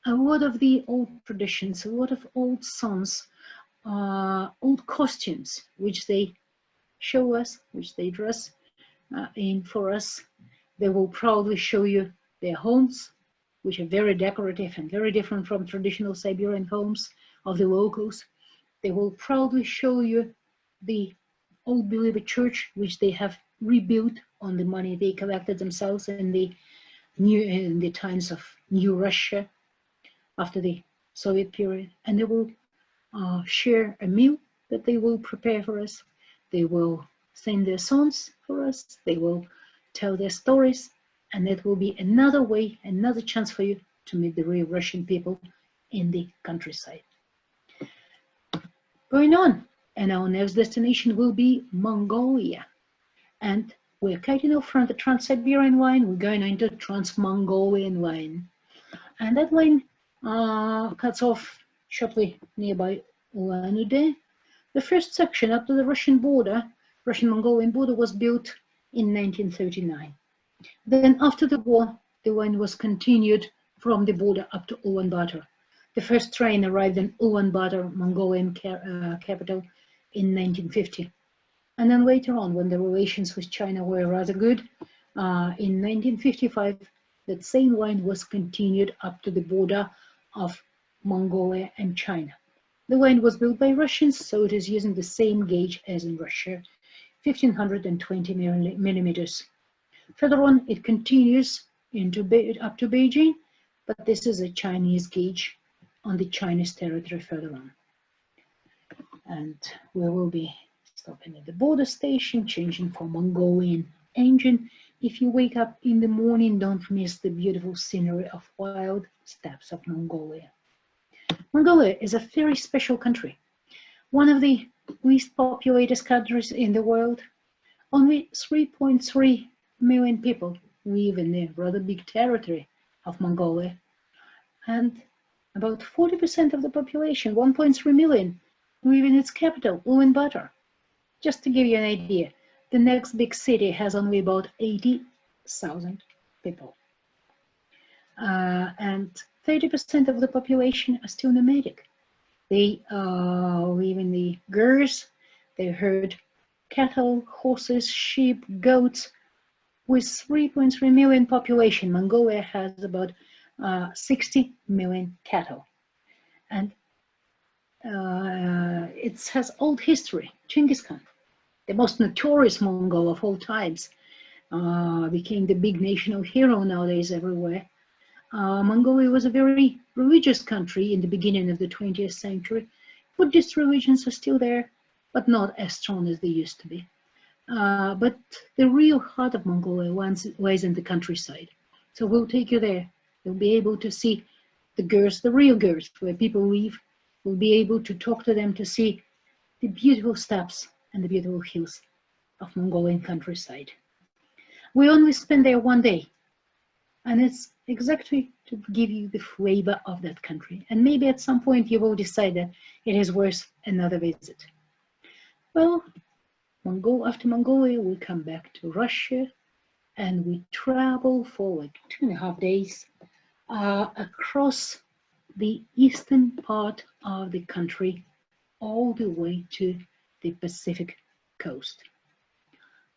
Speaker 3: a lot of the old traditions, a lot of old songs, old costumes, which they show us, which they dress in for us. They will proudly show you their homes, which are very decorative and very different from traditional Siberian homes of the locals. They will proudly show you the Old Believer Church, which they have rebuilt on the money they collected themselves in the times of New Russia after the Soviet period. And they will share a meal that they will prepare for us. They will sing their songs for us. They will tell their stories, and that will be another way, another chance for you to meet the real Russian people in the countryside. Going on, and our next destination will be Mongolia. And we're cutting off from the Trans-Siberian line, we're going into Trans-Mongolian line. And that line cuts off shortly nearby Ulan-Ude. The first section up to the Russian-Mongolian border was built in 1939. Then after the war, the line was continued from the border up to Ulaanbaatar. The first train arrived in Ulaanbaatar, Mongolian capital, in 1950. And then later on, when the relations with China were rather good, in 1955, that same line was continued up to the border of Mongolia and China. The line was built by Russians, so it is using the same gauge as in Russia, 1520 millimeters. Further on, it continues up to Beijing, but this is a Chinese gauge on the Chinese territory further on. And we will be stopping at the border station, changing for Mongolian engine. If you wake up in the morning, don't miss the beautiful scenery of wild steppes of Mongolia. Mongolia is a very special country, one of the least populated countries in the world. Only 3.3 million people live in the rather big territory of Mongolia, and about 40% of the population, 1.3 million, live in its capital, Ulaanbaatar. Just to give you an idea, the next big city has only about 80,000 people. And 30% of the population are still nomadic. They live in the gurs, they herd cattle, horses, sheep, goats. With 3.3 million population, Mongolia has about 60 million cattle. And it has old history. Genghis Khan, the most notorious Mongol of all times, became the big national hero nowadays everywhere. Mongolia was a very religious country in the beginning of the 20th century. Buddhist religions are still there, but not as strong as they used to be. But the real heart of Mongolia lies in the countryside. So we'll take you there. You'll be able to see the gurs, the real gurs, where people live. We'll be able to talk to them to see the beautiful steppes and the beautiful hills of Mongolian countryside. We only spend there one day, and it's exactly to give you the flavor of that country. And maybe at some point you will decide that it is worth another visit. Well, after Mongolia, we come back to Russia, and we travel for like 2.5 days across the eastern part of the country, all the way to the Pacific coast.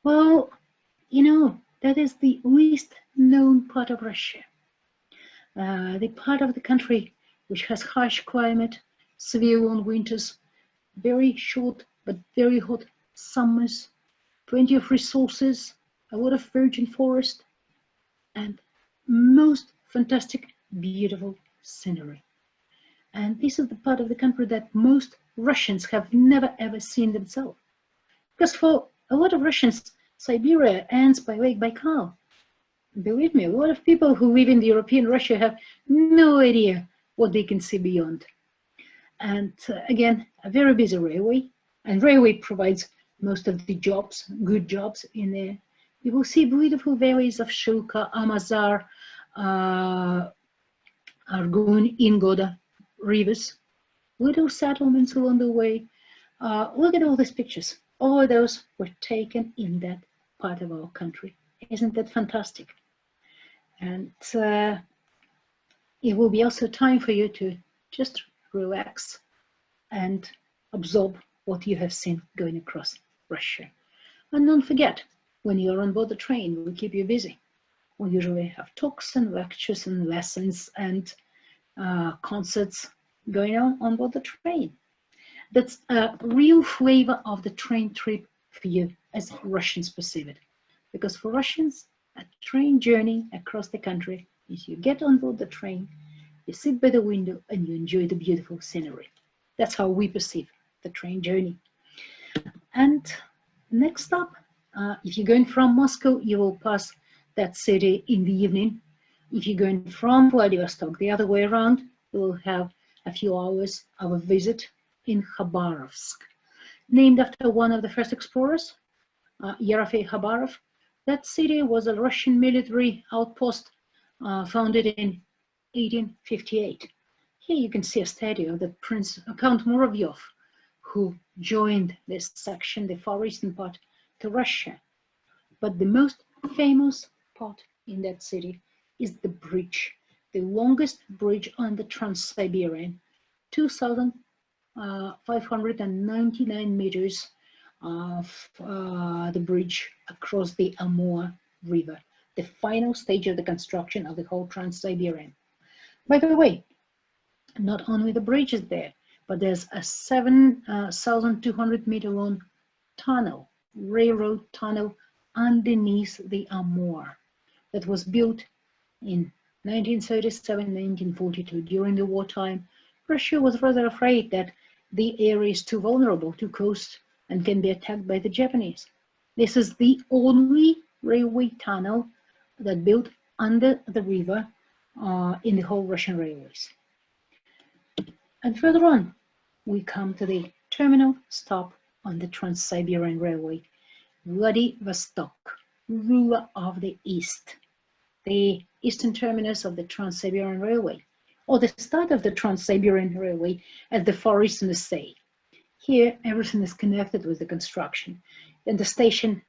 Speaker 3: Well, you know, that is the least known part of Russia. The part of the country which has harsh climate, severe long winters, very short but very hot summers, plenty of resources, a lot of virgin forest, and most fantastic, beautiful scenery. And this is the part of the country that most Russians have never ever seen themselves. Because for a lot of Russians, Siberia ends by Lake Baikal. Believe me, a lot of people who live in the European Russia have no idea what they can see beyond. And again, a very busy railway, and railway provides most of the jobs, good jobs in there. You will see beautiful valleys of Shilka, Amazar, Argun, Ingoda rivers, little settlements along the way. Look at all these pictures. All of those were taken in that part of our country. Isn't that fantastic? And it will be also time for you to just relax and absorb what you have seen going across Russia. And don't forget, when you're on board the train, we keep you busy. We usually have talks and lectures and lessons and concerts going on board the train. That's a real flavor of the train trip for you as Russians perceive it. Because for Russians, a train journey across the country is you get on board the train, you sit by the window, and you enjoy the beautiful scenery. That's how we perceive the train journey. And next up, if you're going from Moscow, you will pass that city in the evening. If you're going from Vladivostok the other way around, you will have a few hours of a visit in Khabarovsk, named after one of the first explorers, Yerofey Khabarov. That city was a Russian military outpost founded in 1858. Here you can see a statue of the Prince Count Muravyov, who joined this section, the far eastern part, to Russia. But the most famous part in that city is the bridge, the longest bridge on the Trans-Siberian, 2,599 meters of the bridge across the Amur River, the final stage of the construction of the whole Trans-Siberian. By the way, not only the bridge is there, but there's a 7,200 meter long tunnel, railroad tunnel underneath the Amur that was built in 1937-1942. During the wartime, Russia was rather afraid that the area is too vulnerable to coast and can be attacked by the Japanese. This is the only railway tunnel that built under the river in the whole Russian railways. And further on, we come to the terminal stop on the Trans-Siberian Railway, Vladivostok, ruler of the East, the eastern terminus of the Trans-Siberian Railway, or the start of the Trans-Siberian Railway at the Far East in the sea. Here, everything is connected with the construction. In the station,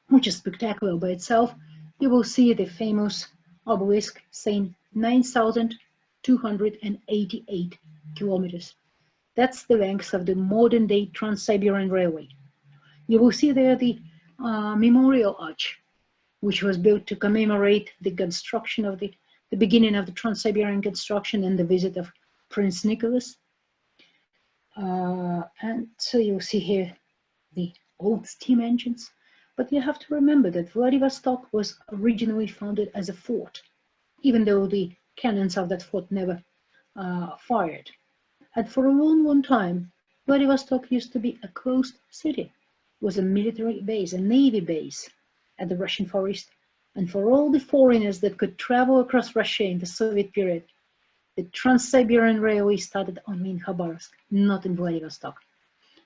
Speaker 3: which is spectacular by itself, you will see the famous obelisk saying 9,288 kilometers. That's the length of the modern-day Trans-Siberian Railway. You will see there the memorial arch, which was built to commemorate the construction of the beginning of the Trans-Siberian construction and the visit of Prince Nicholas. And so you'll see here the old steam engines. But you have to remember that Vladivostok was originally founded as a fort, even though the cannons of that fort never fired. And for a long time, Vladivostok used to be a closed city. It was a military base, a navy base at the Russian Far East. And for all the foreigners that could travel across Russia in the Soviet period, the Trans-Siberian Railway started only in Khabarovsk, not in Vladivostok.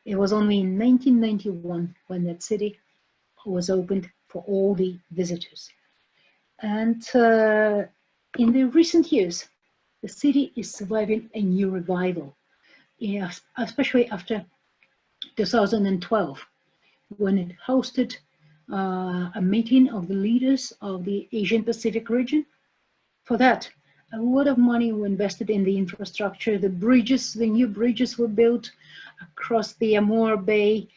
Speaker 3: It was only in 1991 when that city was opened for all the visitors. And in the recent years, the city is surviving a new revival, especially after 2012, when it hosted a meeting of the leaders of the Asian Pacific region. For that, a lot of money were invested in the infrastructure. The bridges, the new bridges were built across the Amur Bay,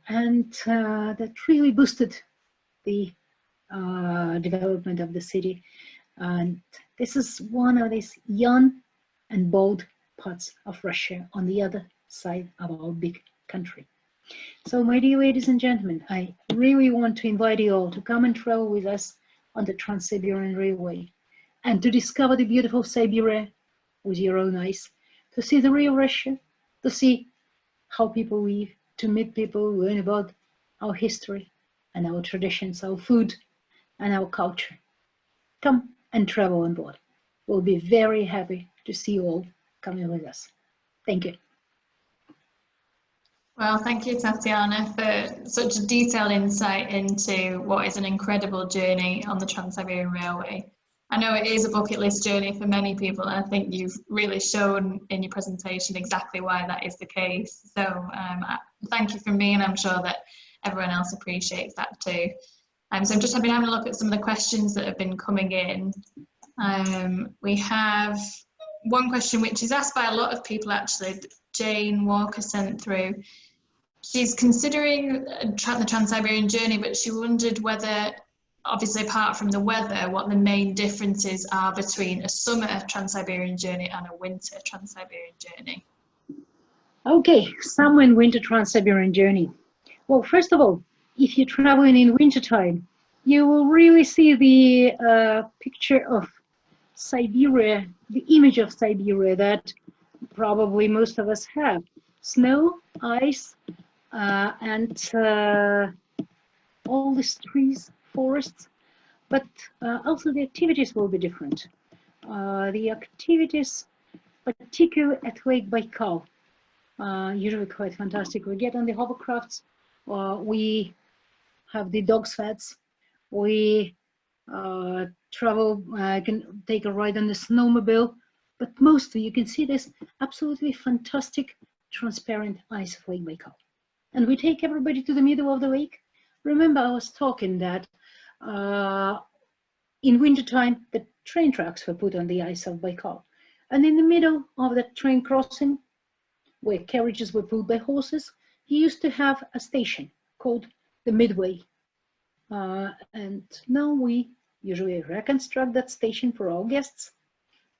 Speaker 3: and that really boosted the development of the city. And this is one of these young and bold parts of Russia on the other side of our big country. So, my dear ladies and gentlemen, I really want to invite you all to come and travel with us on the Trans-Siberian Railway and to discover the beautiful Siberia with your own eyes, to see the real Russia, to see how people live, to meet people, learn about our history and our traditions, our food and our culture. Come and travel on board. We'll be very happy to see you all coming with us. Thank you.
Speaker 1: Well, thank you, Tatiana, for such a detailed insight into what is an incredible journey on the Trans-Siberian Railway. I know it is a bucket list journey for many people, and I think you've really shown in your presentation exactly why that is the case. So thank you from me, and I'm sure that everyone else appreciates that too. So I've just been having a look at some of the questions that have been coming in. We have one question which is asked by a lot of people actually, that Jane Walker sent through. She's considering the Trans-Siberian journey, but she wondered whether, obviously apart from the weather, what the main differences are between a summer Trans-Siberian journey and a winter Trans-Siberian journey.
Speaker 3: Okay, summer and winter Trans-Siberian journey. Well, first of all, if you're traveling in wintertime, you will really see the picture of Siberia, the image of Siberia that probably most of us have. Snow, ice, and all these trees, forests, but also the activities will be different. The activities, particularly at Lake Baikal, usually quite fantastic. We get on the hovercrafts, we have the dog sleds, we travel, can take a ride on the snowmobile, but mostly you can see this absolutely fantastic transparent ice of Lake Baikal. And we take everybody to the middle of the lake remember I was talking that in wintertime, the train tracks were put on the ice of Baikal. And in the middle of the train crossing, where carriages were pulled by horses, you used to have a station called the Midway. And now we usually reconstruct that station for our guests.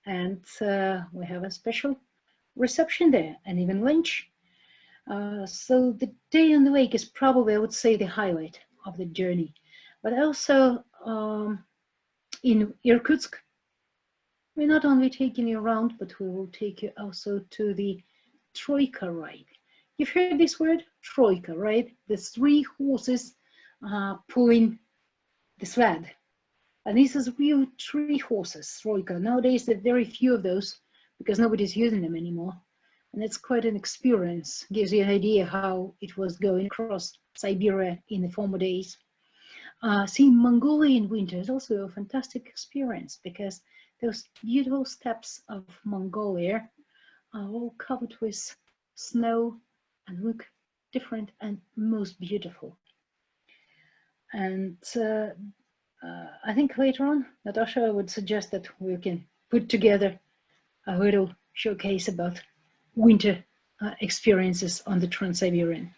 Speaker 3: And we have a special reception there and even lunch. So the day on the lake is probably, I would say, the highlight of the journey. But also in Irkutsk, we're not only taking you around, but we will take you also to the Troika ride. You've heard this word, Troika, right? The 3 horses pulling the sled. And these are real 3 horses, Troika. Nowadays, there are very few of those because nobody's using them anymore. And it's quite an experience. Gives you an idea how it was going across Siberia in the former days. Seeing Mongolia in winter is also a fantastic experience because those beautiful steppes of Mongolia are all covered with snow and look different and most beautiful. And I think later on, Natasha would suggest that we can put together a little showcase about winter experiences on the Trans-Siberian.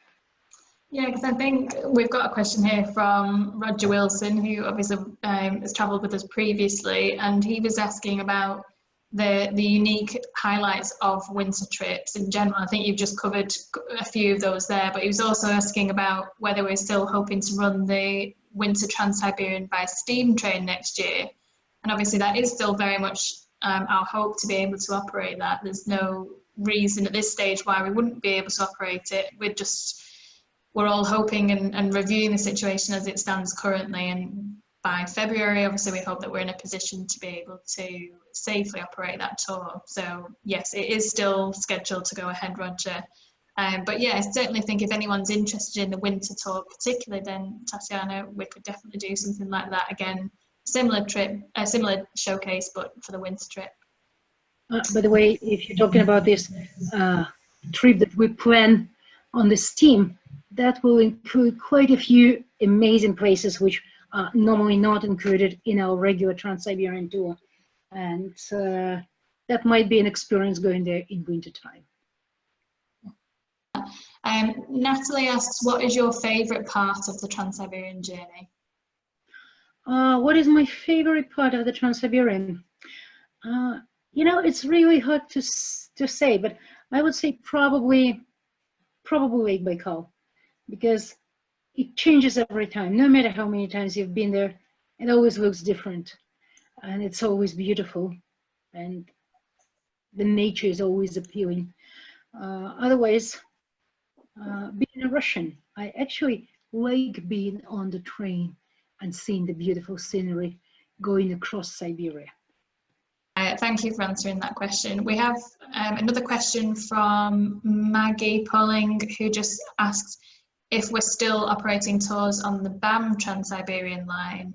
Speaker 1: Yeah, because I think we've got a question here from Roger Wilson, who obviously has travelled with us previously, and he was asking about the unique highlights of winter trips in general. I think you've just covered a few of those there, but he was also asking about whether we're still hoping to run the winter Trans-Siberian by steam train next year. And obviously that is still very much our hope to be able to operate that. There's no reason at this stage why we wouldn't be able to operate it. We're all hoping and reviewing the situation as it stands currently, and by February obviously we hope that we're in a position to be able to safely operate that tour. So yes, it is still scheduled to go ahead, Roger. But yeah, I certainly think if anyone's interested in the winter tour particularly, then Tatiana, we could definitely do something like that again. Similar trip, a similar showcase, but for the winter trip.
Speaker 3: By the way, if you're talking about this trip that we plan on the steam, that will include quite a few amazing places which are normally not included in our regular Trans-Siberian tour. And that might be an experience going there in winter time.
Speaker 1: Natalie asks, what is your favourite part of the Trans-Siberian journey?
Speaker 3: What is my favorite part of the Trans-Siberian? You know, it's really hard to say, but I would say probably Lake Baikal, because it changes every time. No matter how many times you've been there, it always looks different, and it's always beautiful, and the nature is always appealing. Otherwise, being a Russian, I actually like being on the train and seeing the beautiful scenery going across Siberia.
Speaker 1: Thank you for answering that question. We have another question from Maggie Polling, who just asks if we're still operating tours on the BAM Trans-Siberian line.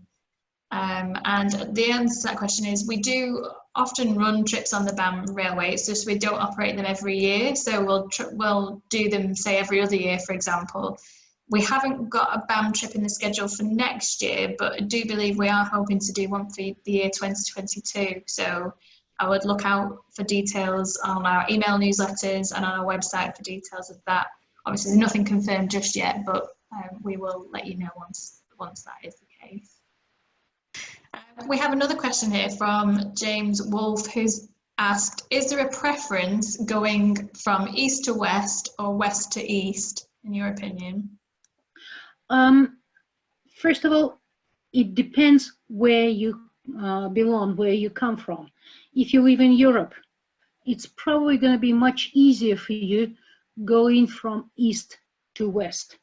Speaker 1: And the answer to that question is we do often run trips on the BAM railway. It's just we don't operate them every year. So we'll do them, say, every other year, for example. We haven't got a BAM trip in the schedule for next year, but I do believe we are hoping to do one for the year 2022. So I would look out for details on our email newsletters and on our website for details of that. Obviously, there's nothing confirmed just yet, but we will let you know once that is the case. We have another question here from James Wolfe, who's asked, is there a preference going from east to west or west to east, in your opinion?
Speaker 3: First of all, it depends where you belong, where you come from. If you live in Europe, it's probably going to be much easier for you going from east to west,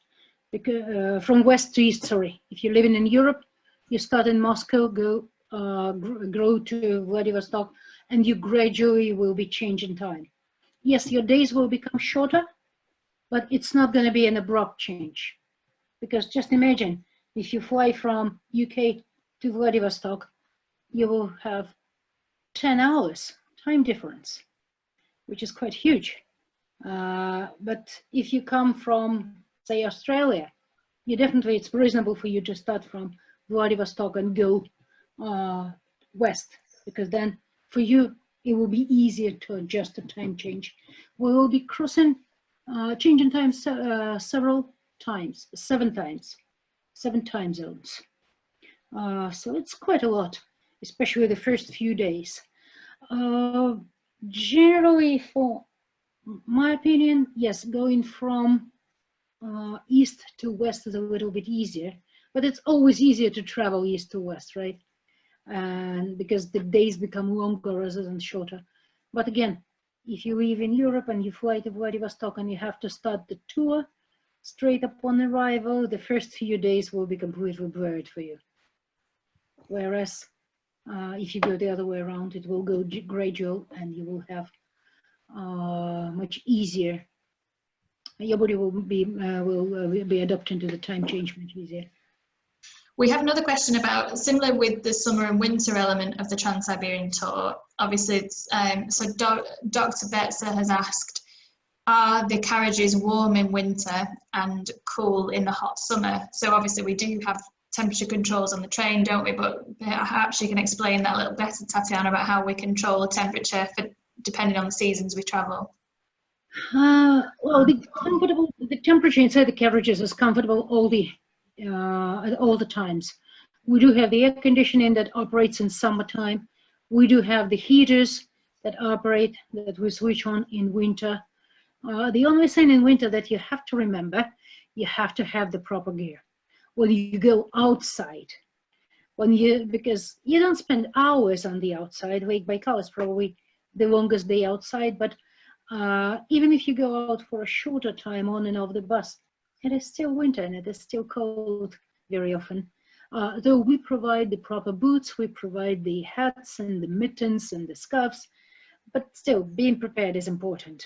Speaker 3: because from west to east, sorry. If you're living in Europe, you start in Moscow, grow to Vladivostok, and you gradually will be changing time. Yes, your days will become shorter, but it's not going to be an abrupt change. Because just imagine, if you fly from UK to Vladivostok, you will have 10 hours time difference, which is quite huge. But if you come from, say, Australia, definitely, it's reasonable for you to start from Vladivostok and go west, because then for you it will be easier to adjust the time change. We will be crossing, changing times several times, 7 times, 7 time zones. So it's quite a lot, especially the first few days. Generally, for my opinion, yes, going from east to west is a little bit easier, but it's always easier to travel east to west, right? And because the days become longer rather than shorter. But again, if you live in Europe and you fly to Vladivostok and you have to start the tour straight upon arrival, the first few days will be completely blurred for you. Whereas if you go the other way around, it will go gradual and you will have much easier. Your body will be adapting to the time change much easier.
Speaker 1: We have another question about, similar with the summer and winter element of the Trans-Siberian tour. Obviously, it's, so Dr. Betzer has asked, are the carriages warm in winter and cool in the hot summer? So obviously we do have temperature controls on the train, don't we? But perhaps you can explain that a little better, Tatiana, about how we control the temperature for, depending on the seasons we travel.
Speaker 3: Well, the temperature inside the carriages is comfortable at all the times. We do have the air conditioning that operates in summertime. We do have the heaters that operate, that we switch on in winter. The only thing in winter that you have to remember, you have to have the proper gear when you go outside. Because you don't spend hours on the outside. Like Baikal is probably the longest day outside, but even if you go out for a shorter time on and off the bus, it is still winter and it is still cold very often. Though we provide the proper boots, we provide the hats and the mittens and the scarves, but still being prepared is important.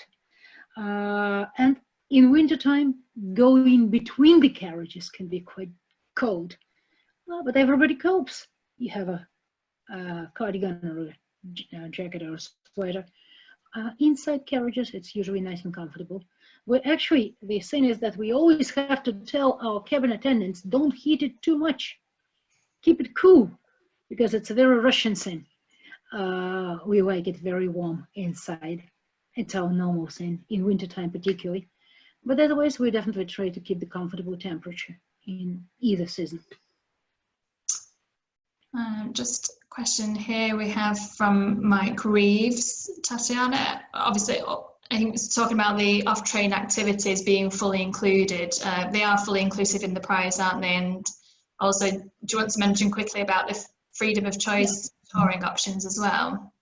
Speaker 3: And in wintertime, going between the carriages can be quite cold, but everybody copes. You have a cardigan or a jacket or a sweater. Inside carriages, it's usually nice and comfortable. Well, actually, the thing is that we always have to tell our cabin attendants, don't heat it too much. Keep it cool, because it's a very Russian thing. We like it very warm inside. It's our normal thing, in wintertime particularly. But otherwise, we definitely try to keep the comfortable temperature in either season.
Speaker 1: Just a question here we have from Mike Reeves. Tatiana, obviously, I think it's talking about the off-train activities being fully included. They are fully inclusive in the price, aren't they? And also, do you want to mention quickly about the freedom of choice touring options as well?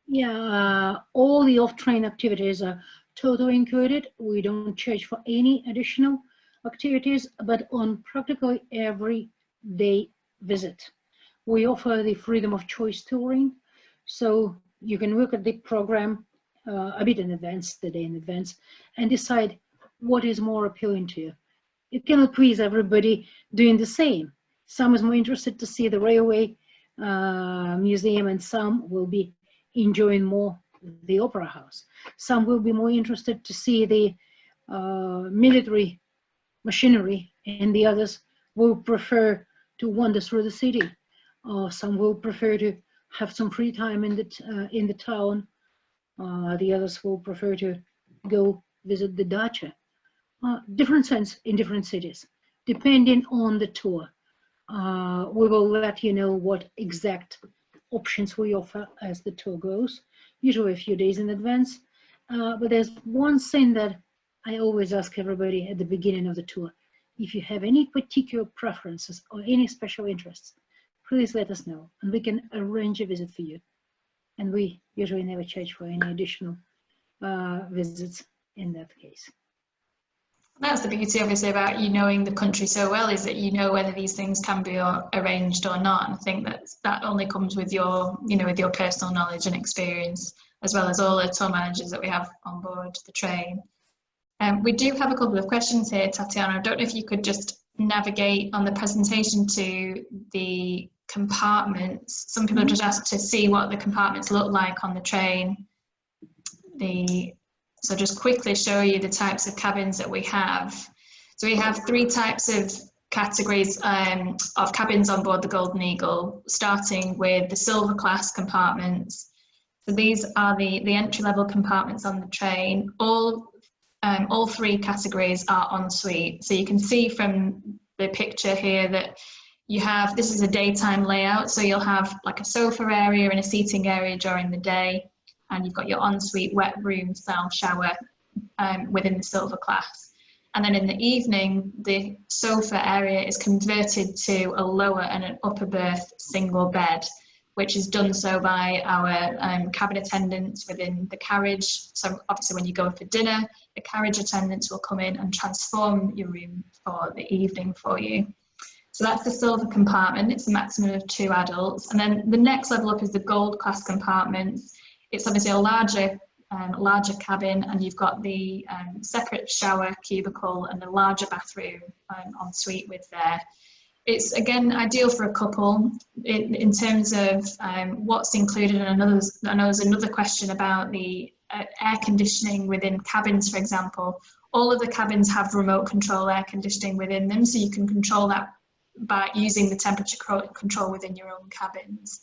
Speaker 3: Yeah, all the off-train activities are totally included. We don't charge for any additional activities, but on practically every day visit, we offer the freedom of choice touring. So you can look at the program a bit in advance, the day in advance, and decide what is more appealing to you. You cannot please everybody doing the same. Some is more interested to see the railway museum, and some will be enjoying more the opera house. Some will be more interested to see the military machinery, and the others will prefer to wander through the city. Some will prefer to have some free time in the town. The others will prefer to go visit the dacha. Different sense in different cities, depending on the tour. We will let you know what exact options we offer as the tour goes, usually a few days in advance. But there's one thing that I always ask everybody at the beginning of the tour. If you have any particular preferences or any special interests, please let us know and we can arrange a visit for you. And we usually never charge for any additional visits in that case.
Speaker 1: That's the beauty, obviously, about you knowing the country so well, is that you know whether these things can be arranged or not. And I think that only comes with your, with your personal knowledge and experience, as well as all the tour managers that we have on board the train. We do have a couple of questions here, Tatiana. I don't know if you could just navigate on the presentation to the compartments. Some people just asked to see what the compartments look like on the train. So just quickly show you the types of cabins that we have. So we have 3 types of categories of cabins on board the Golden Eagle, starting with the silver class compartments. So these are the entry-level compartments on the train. All three categories are en suite. So you can see from the picture here that you have, this is a daytime layout, so you'll have like a sofa area and a seating area during the day, and you've got your ensuite wet room style shower within the silver class. And then in the evening, the sofa area is converted to a lower and an upper berth single bed, which is done so by our cabin attendants within the carriage. So obviously when you go for dinner, the carriage attendants will come in and transform your room for the evening for you. So that's the silver compartment. It's a maximum of 2 adults. And then the next level up is the gold class compartments. It's obviously a larger cabin, and you've got the separate shower cubicle and the larger bathroom en suite with there. It's again ideal for a couple in terms of what's included. And I know there's another question about the air conditioning within cabins, for example. All of the cabins have remote control air conditioning within them, so you can control that by using the temperature control within your own cabins.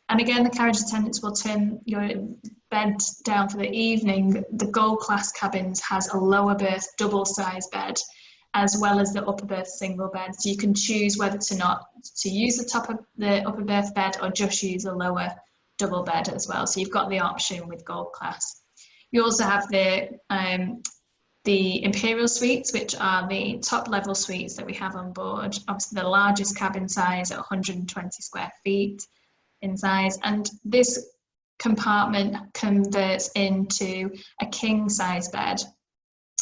Speaker 1: And again, the carriage attendants will turn your bed down for the evening. The gold class cabins has a lower berth double size bed, as well as the upper berth single bed. So you can choose whether to use the upper berth bed or just use a lower double bed as well. So you've got the option with gold class. You also have the Imperial suites, which are the top level suites that we have on board. Obviously the largest cabin size at 120 square feet in size. And this compartment converts into a king size bed.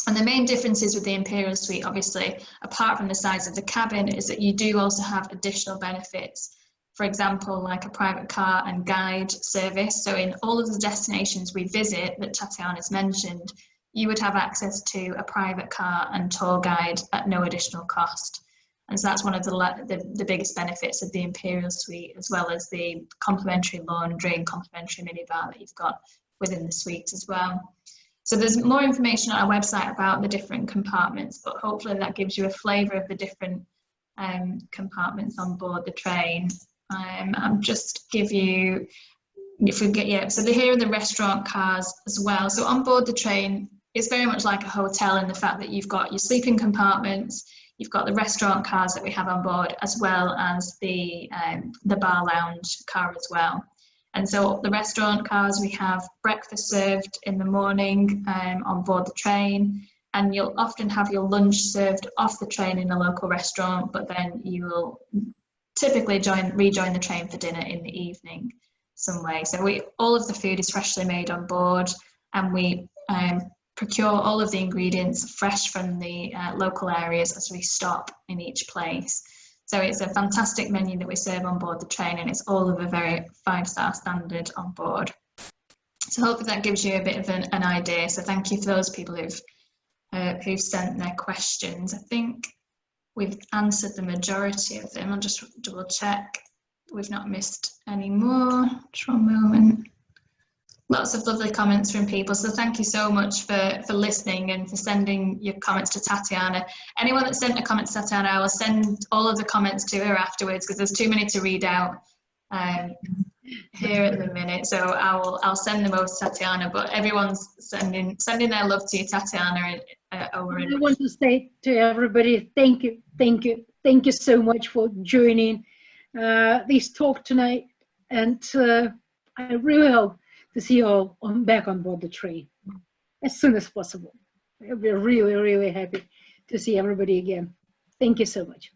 Speaker 1: And the main differences with the Imperial suite, obviously, apart from the size of the cabin, is that you do also have additional benefits. For example, like a private car and guide service. So in all of the destinations we visit that Tatiana's mentioned, you would have access to a private car and tour guide at no additional cost. And so that's one of the biggest benefits of the Imperial suite, as well as the complimentary laundry and complimentary minibar that you've got within the suite as well. So there's more information on our website about the different compartments, but hopefully that gives you a flavour of the different compartments on board the train. I'll just give you, so here are the restaurant cars as well. So on board the train, it's very much like a hotel in the fact that you've got your sleeping compartments, you've got the restaurant cars that we have on board, as well as the bar lounge car as well. And so the restaurant cars, we have breakfast served in the morning on board the train, and you'll often have your lunch served off the train in a local restaurant, but then you will typically rejoin the train for dinner in the evening some way. So all of the food is freshly made on board, and we procure all of the ingredients fresh from the local areas as we stop in each place. So it's a fantastic menu that we serve on board the train, and it's all of a very 5-star standard on board. So hopefully that gives you a bit of an idea. So thank you for those people who've sent their questions. I think we've answered the majority of them. I'll just double check we've not missed any more. Just one moment. Lots of lovely comments from people, so thank you so much for listening and for sending your comments to Tatiana. Anyone that sent a comment to Tatiana, I will send all of the comments to her afterwards, because there's too many to read out here at the minute. So I'll send them over to Tatiana, but everyone's sending their love to you, Tatiana. I
Speaker 3: want to say to everybody, thank you so much for joining this talk tonight, and I really hope to see you all back on board the train as soon as possible. We're really, really happy to see everybody again. Thank you so much.